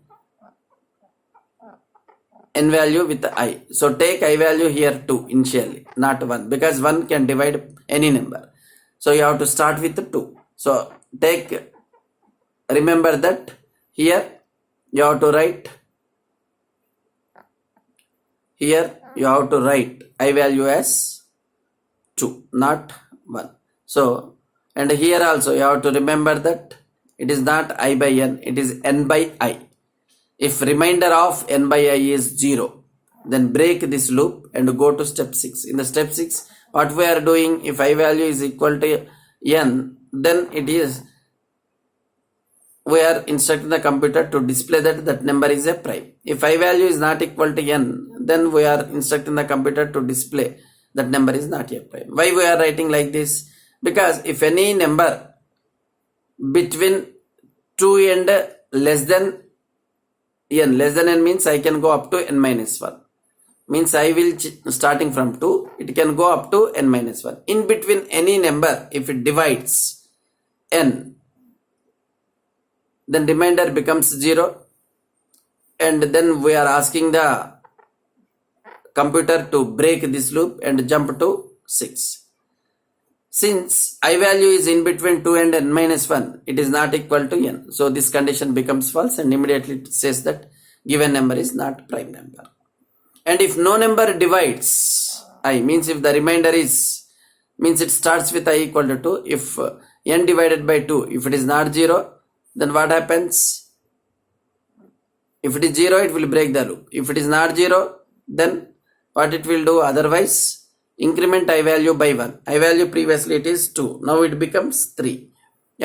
n value with I. So take I value here 2 initially, not 1, because 1 can divide any number. So you have to start with 2. So remember that here you have to write I value as 2, not 1. So, and here also you have to remember that it is not I by n, it is n by I. If remainder of n by I is 0, then break this loop and go to step 6. In the step 6, what we are doing, if I value is equal to n, then we are instructing the computer to display that number is a prime. If I value is not equal to n, then we are instructing the computer to display that number is not a prime. Why we are writing like this? Because if any number between 2 and less than n means I can go up to n minus 1. Means I will starting from 2, it can go up to n minus 1. In between any number, if it divides n, then remainder becomes 0, and then we are asking the computer to break this loop and jump to 6. Since I value is in between 2 and n minus 1, it is not equal to n. So this condition becomes false, and immediately it says that given number is not prime number. And if no number divides I, means if the remainder is, means it starts with I equal to 2. If n divided by 2, if it is not 0, then what happens? If it is 0, it will break the loop. If it is not 0, then what it will do? Otherwise, increment I value by 1. I value previously it is 2. Now it becomes 3.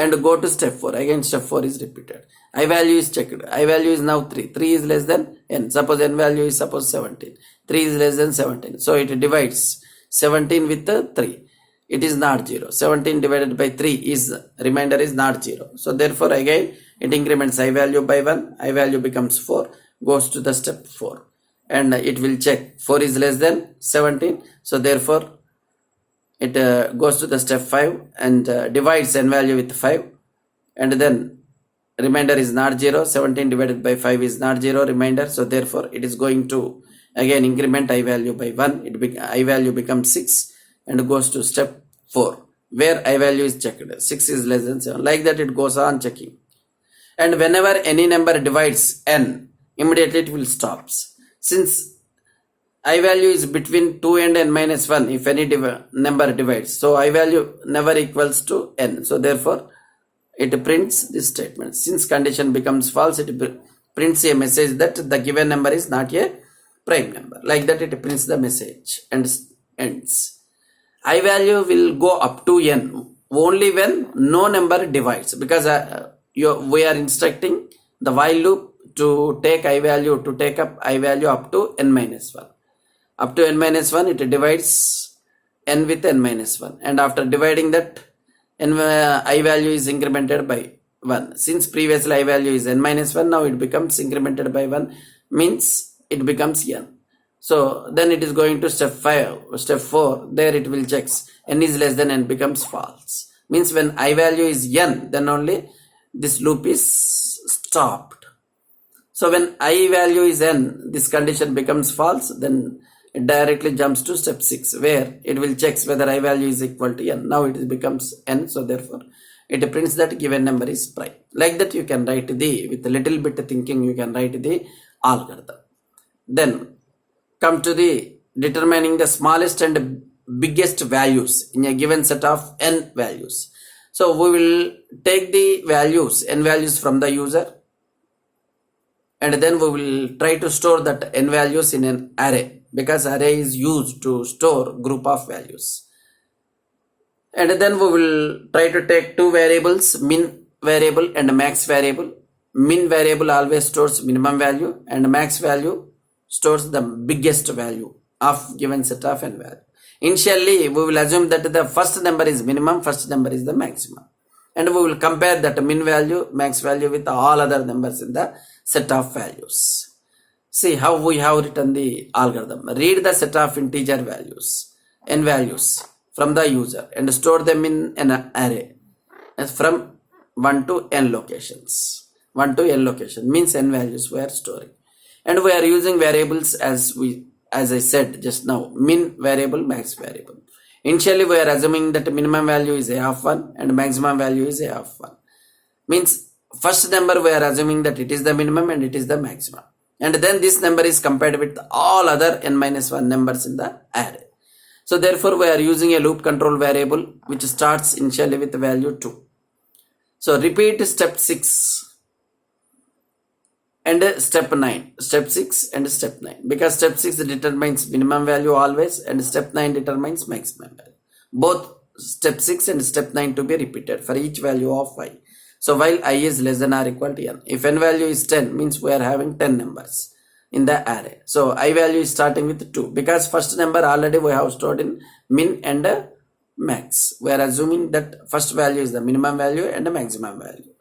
and go to step 4. Again step 4 is repeated. I value is checked. I value is now 3. 3 is less than n. Suppose n value is 17. 3 is less than 17. So it divides 17 with 3. It is not 0. 17 divided by 3 is remainder is not 0. So therefore again it increments I value by 1. I value becomes 4. Goes to the step 4. And it will check 4 is less than 17. So therefore it goes to the step 5 and divides n value with 5. And then remainder is not 0. 17 divided by 5 is not 0 remainder. So therefore it is going to again increment I value by 1. I value becomes 6 and goes to step 4 where I value is checked. 6 is less than 7. Like that it goes on checking. And whenever any number divides n, immediately it will stop. Since I value is between 2 and n minus 1 if any number divides. So I value never equals to n. So therefore it prints this statement. Since condition becomes false, it prints a message that the given number is not a prime number. Like that it prints the message and ends. I value will go up to n only when no number divides, because we are instructing the while loop to take I value to take up I value up to n minus 1. Up to n minus 1 it divides n with n minus 1, and after dividing that I value is incremented by 1. Since previously I value is n minus 1, now it becomes incremented by 1, means it becomes n. So then it is going to step 4, there it will checks n is less than n becomes false. Means when I value is n, then only this loop is stopped. So when I value is n, this condition becomes false, then it directly jumps to step 6 where it will checks whether I value is equal to n. Now it becomes n, so therefore it prints that given number is prime. Like that you can write with a little bit of thinking you can write the algorithm. Then come to the determining the smallest and biggest values in a given set of n values. So we will take the values, n values from the user, and then we will try to store that n values in an array, because array is used to store group of values. And then we will try to take two variables, min variable and max variable. Min variable always stores minimum value, and max value stores the biggest value of given set of n value. Initially we will assume that the first number is minimum, first number is the maximum, and we will compare that min value, max value with all other numbers in the set of values. See how we have written the algorithm. Read the set of integer values, n values from the user, and store them in an array from 1 to n locations. 1 to n location means n values we are storing, and we are using variables as I said just now, min variable, max variable. Initially we are assuming that minimum value is a of 1 and maximum value is a of 1. Means first number we are assuming that it is the minimum and it is the maximum, and then this number is compared with all other n minus 1 numbers in the array. So therefore we are using a loop control variable which starts initially with the value 2. So repeat step 6 and step 9, step 6 and step 9, because step 6 determines minimum value always, and step 9 determines maximum value. Both step 6 and step 9 to be repeated for each value of I. So while I is less than or equal to n, if n value is 10, means we are having 10 numbers in the array. So I value is starting with 2, because first number already we have stored in min and max. We are assuming that first value is the minimum value and the maximum value.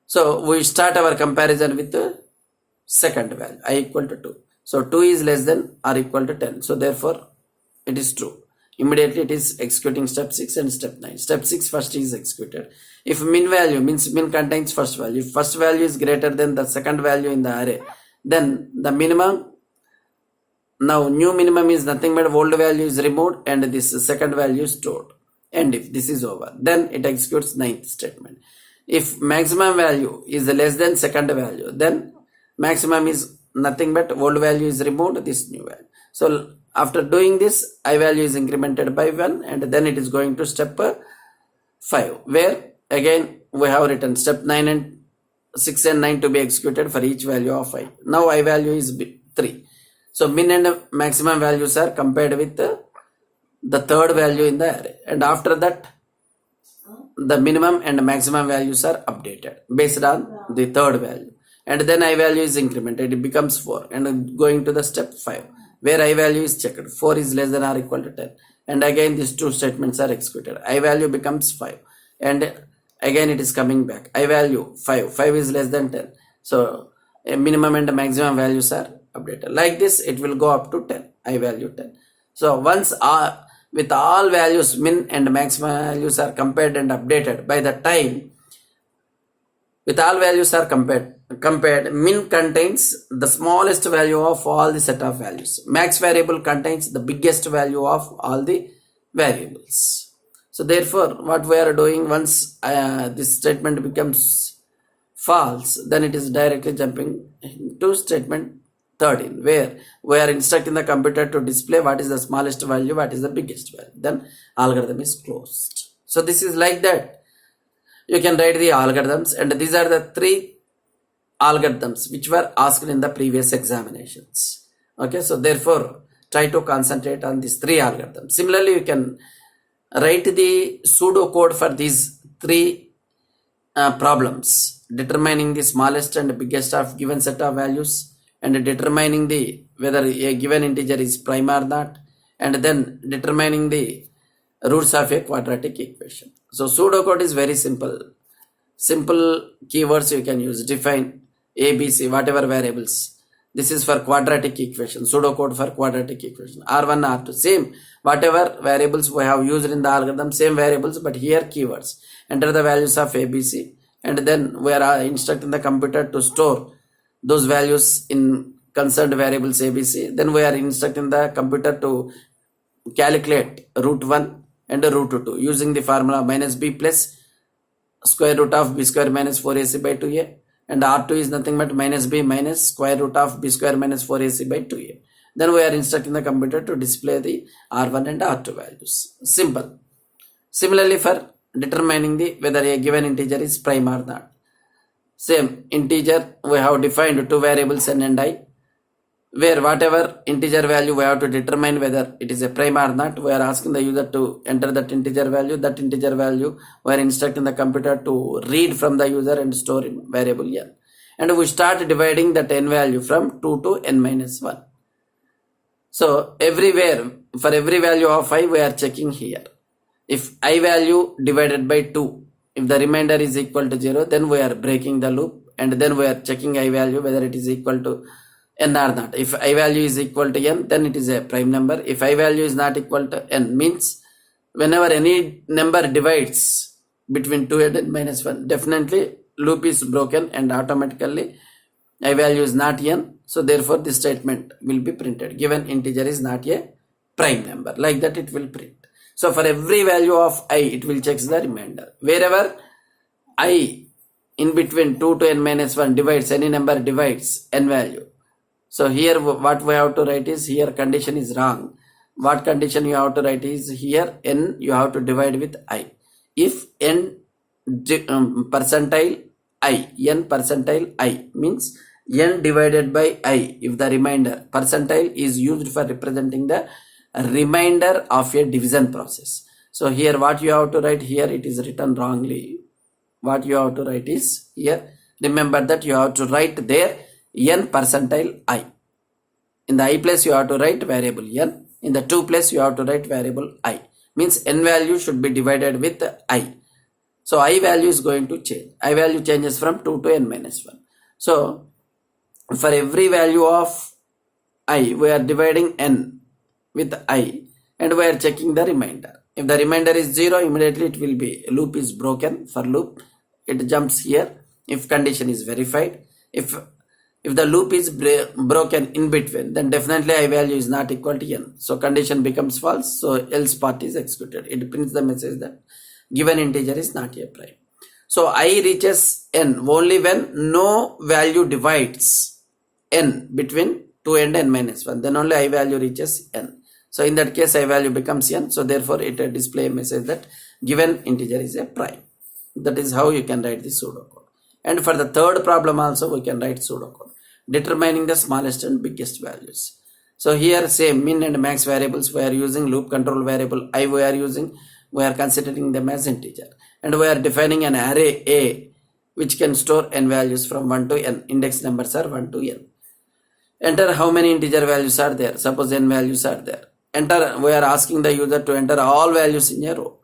So we start our comparison with the second value, I equal to 2. So 2 is less than or equal to 10. So therefore it is true. Immediately it is executing step 6 and step 9. Step 6 first is executed. If min value means min contains first value. If first value is greater than the second value in the array, then the minimum, now new minimum is nothing but old value is removed and this second value is stored. And if this is over, then it executes ninth statement. If maximum value is less than second value, then maximum is nothing but old value is removed, this new value. So after doing this, I value is incremented by 1, and then it is going to step 5, where again we have written step 9 and 6 and 9 to be executed for each value of I. Now I value is 3. So min and maximum values are compared with the third value in the array, and after that the minimum and maximum values are updated based on the third value, and then I value is incremented, it becomes 4, and going to the step 5 where I value is checked, 4 is less than or equal to 10, and again these two statements are executed. I value becomes 5, and again it is coming back, I value 5 is less than 10, so a minimum and maximum values are updated. Like this it will go up to 10, I value 10. So once with all values min and maximum values are compared and updated, by the time with all values are compared, min contains the smallest value of all the set of values, max variable contains the biggest value of all the variables. So therefore what we are doing, once this statement becomes false, then it is directly jumping to statement 13 where we are instructing the computer to display what is the smallest value, what is the biggest value, then algorithm is closed. So this is like that you can write the algorithms, and these are the 3 algorithms which were asked in the previous examinations. Okay, so therefore try to concentrate on these 3 algorithms. Similarly, you can write the pseudocode for these 3 problems, determining the smallest and biggest of given set of values, and determining the whether a given integer is prime or not, and then determining the roots of a quadratic equation. So pseudocode is very simple. Simple keywords you can use, define a, b, c, whatever variables. This is for quadratic equation, pseudocode for quadratic equation, r1, r2, same whatever variables we have used in the algorithm, same variables, but here keywords. Enter the values of a, b, c, and then we are instructing the computer to store those values in concerned variables a, b, c. Then we are instructing the computer to calculate root 1 and root 2 using the formula minus b plus square root of b square minus 4ac by 2a, and r2 is nothing but minus b minus square root of b square minus 4ac by 2a. Then we are instructing the computer to display the r1 and r2 values. Simple. Similarly, for determining the whether a given integer is prime or not, same integer we have defined 2 variables n and I, where whatever integer value we have to determine whether it is a prime or not, we are asking the user to enter that integer value. That integer value we are instructing the computer to read from the user and store in variable n, and we start dividing that n value from 2 to n minus 1. So everywhere, for every value of I, we are checking here. If I value divided by 2, if the remainder is equal to 0, then we are breaking the loop, and then we are checking I value whether it is equal to n or not. If I value is equal to n, then it is a prime number. If I value is not equal to n, means whenever any number divides between 2 and n minus 1, definitely loop is broken and automatically I value is not n. So therefore this statement will be printed, given integer is not a prime number. Like that it will print. So for every value of I, it will check the remainder. Wherever I in between 2 to n minus 1 divides, any number divides n value. So here what we have to write is, here condition is wrong. What condition you have to write is, here n you have to divide with I. If n percentile I, n percentile I means n divided by I, if the remainder, percentile is used for representing the remainder of a division process. So here what you have to write, here it is written wrongly. What you have to write is, here remember that you have to write there n percentile I. In the I place you have to write variable n. In the 2 place you have to write variable I. Means n value should be divided with I. So I value is going to change. I value changes from 2 to n minus 1. So for every value of I, we are dividing n with I, and we are checking the remainder. If the remainder is 0, immediately it will be, loop is broken. For loop it jumps here if condition is verified. If the loop is broken in between, then definitely I value is not equal to n. So condition becomes false. So else part is executed. It prints the message that given integer is not a prime. So I reaches n only when no value divides n between 2 and n minus 1. Then only I value reaches n. So in that case I value becomes n. So therefore it will display a message that given integer is a prime. That is how you can write the pseudocode. And for the third problem also we can write pseudocode, determining the smallest and biggest values. So here same min and max variables we are using, loop control variable I we are considering them as integer, and we are defining an array A which can store n values from 1 to n. Index numbers are 1 to n. Enter how many integer values are there. Suppose n values are there. Enter, we are asking the user to enter all values in a row,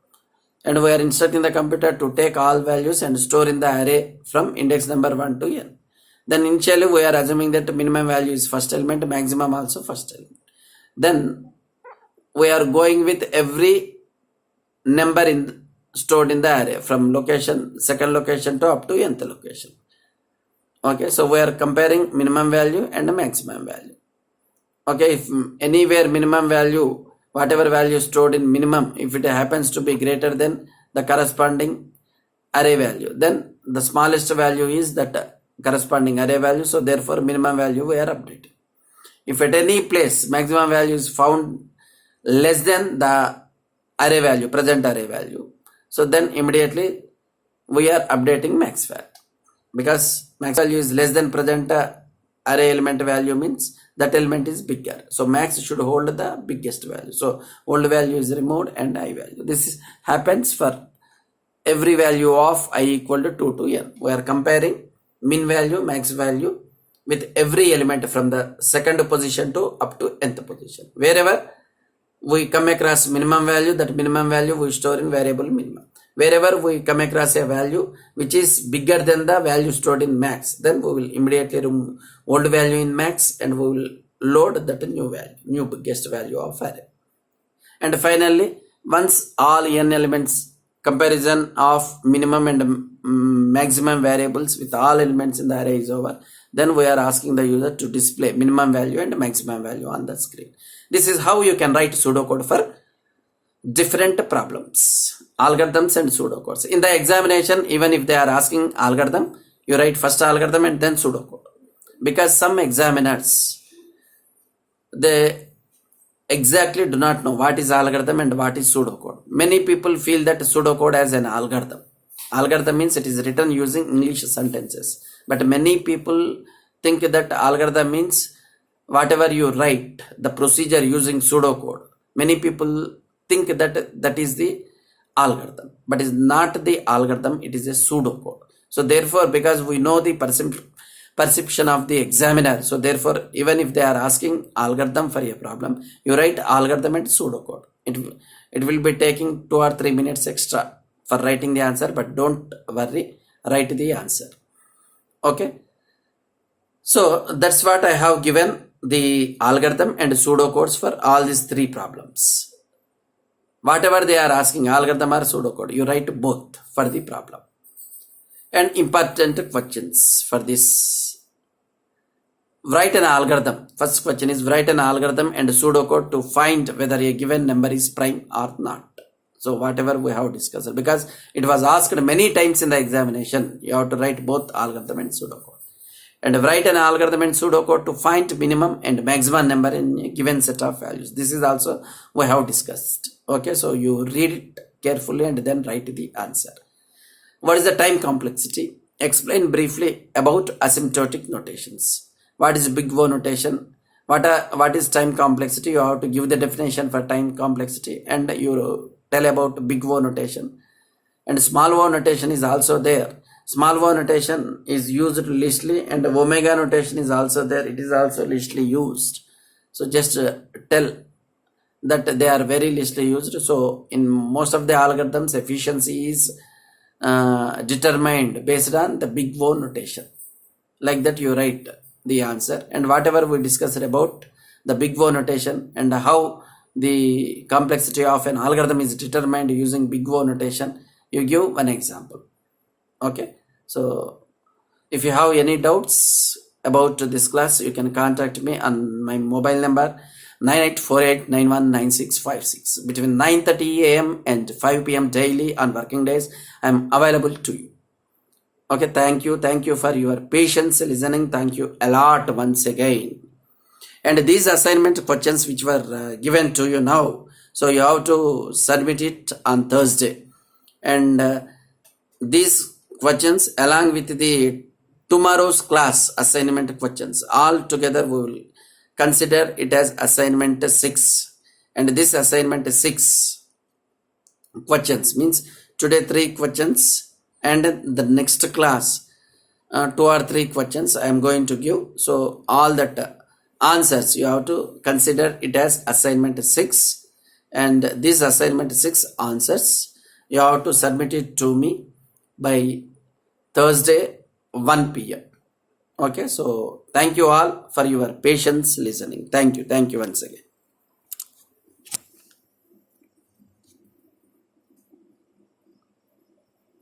and we are instructing the computer to take all values and store in the array from index number 1 to n. Then initially we are assuming that minimum value is first element, maximum also first element. Then we are going with every number stored in the array from location, second location to up to nth location. Okay, so we are comparing minimum value and maximum value. Okay, if anywhere minimum value, whatever value stored in minimum, if it happens to be greater than the corresponding array value, then the smallest value is that corresponding array value. So therefore minimum value we are updating. If at any place maximum value is found less than the array value, present array value, so then immediately we are updating max value, because max value is less than present array element value, means that element is bigger. So max should hold the biggest value. So old value is removed and I value. This happens for every value of I equal to 2 to n. We are comparing min value, max value with every element from the second position to up to nth position. Wherever we come across minimum value, that minimum value we store in variable minimum. Wherever we come across a value which is bigger than the value stored in max, then we will immediately remove old value in max and we will load that new value, new biggest value of array. And finally, once all n elements comparison of minimum and maximum variables with all elements in the array is over, then we are asking the user to display minimum value and maximum value on the screen. This is how you can write pseudocode for different problems, algorithms and pseudocodes. In the examination, even if they are asking algorithm, you write first algorithm and then pseudocode, because some examiners, they exactly do not know what is algorithm and what is pseudocode. Many people feel that pseudocode as an algorithm. Algorithm means it is written using English sentences, but many people think that algorithm means whatever you write, the procedure using pseudocode. Many people think that that is the algorithm, but is not the algorithm, it is a pseudocode. So therefore, because we know the perception of the examiner, so therefore even if they are asking algorithm for a problem, you write algorithm and pseudocode. It will be taking 2 or 3 minutes extra for writing the answer, but don't worry, write the answer. Okay, so that's what I have given the algorithm and pseudocodes for all these 3 problems. Whatever they are asking, algorithm or pseudocode, you write both for the problem. And important questions for this: write an algorithm. First question is write an algorithm and pseudocode to find whether a given number is prime or not. So whatever we have discussed, because it was asked many times in the examination, you have to write both algorithm and pseudocode. And write an algorithm and pseudocode to find minimum and maximum number in a given set of values. This is also we have discussed. Okay, so you read it carefully and then write the answer. What is the time complexity? Explain briefly about asymptotic notations. What is big O notation? What is time complexity? You have to give the definition for time complexity, and you tell about big O notation. And small o notation is also there. Small o notation is used listly, and omega notation is also there. It is also listly used. So just tell that they are very listly used. So in most of the algorithms, efficiency is determined based on the big O notation. Like that you write the answer, and whatever we discussed about the big O notation and how the complexity of an algorithm is determined using big O notation, you give one example. Okay, so if you have any doubts about this class, you can contact me on my mobile number 9848919656. Between 9:30 a.m. and 5 p.m. daily on working days, I am available to you. Okay, thank you for your patience listening. Thank you a lot once again. And these assignment questions which were given to you now, so you have to submit it on Thursday, and these questions along with the tomorrow's class assignment questions, all together we will consider it as assignment 6. And this assignment 6 questions means Today 3 questions, and the next class 2 or 3 questions I am going to give. So all that answers you have to consider it as assignment 6, and this assignment 6 answers you have to submit it to me by Thursday 1 p.m. Okay, so thank you all for your patience listening. Thank you once again.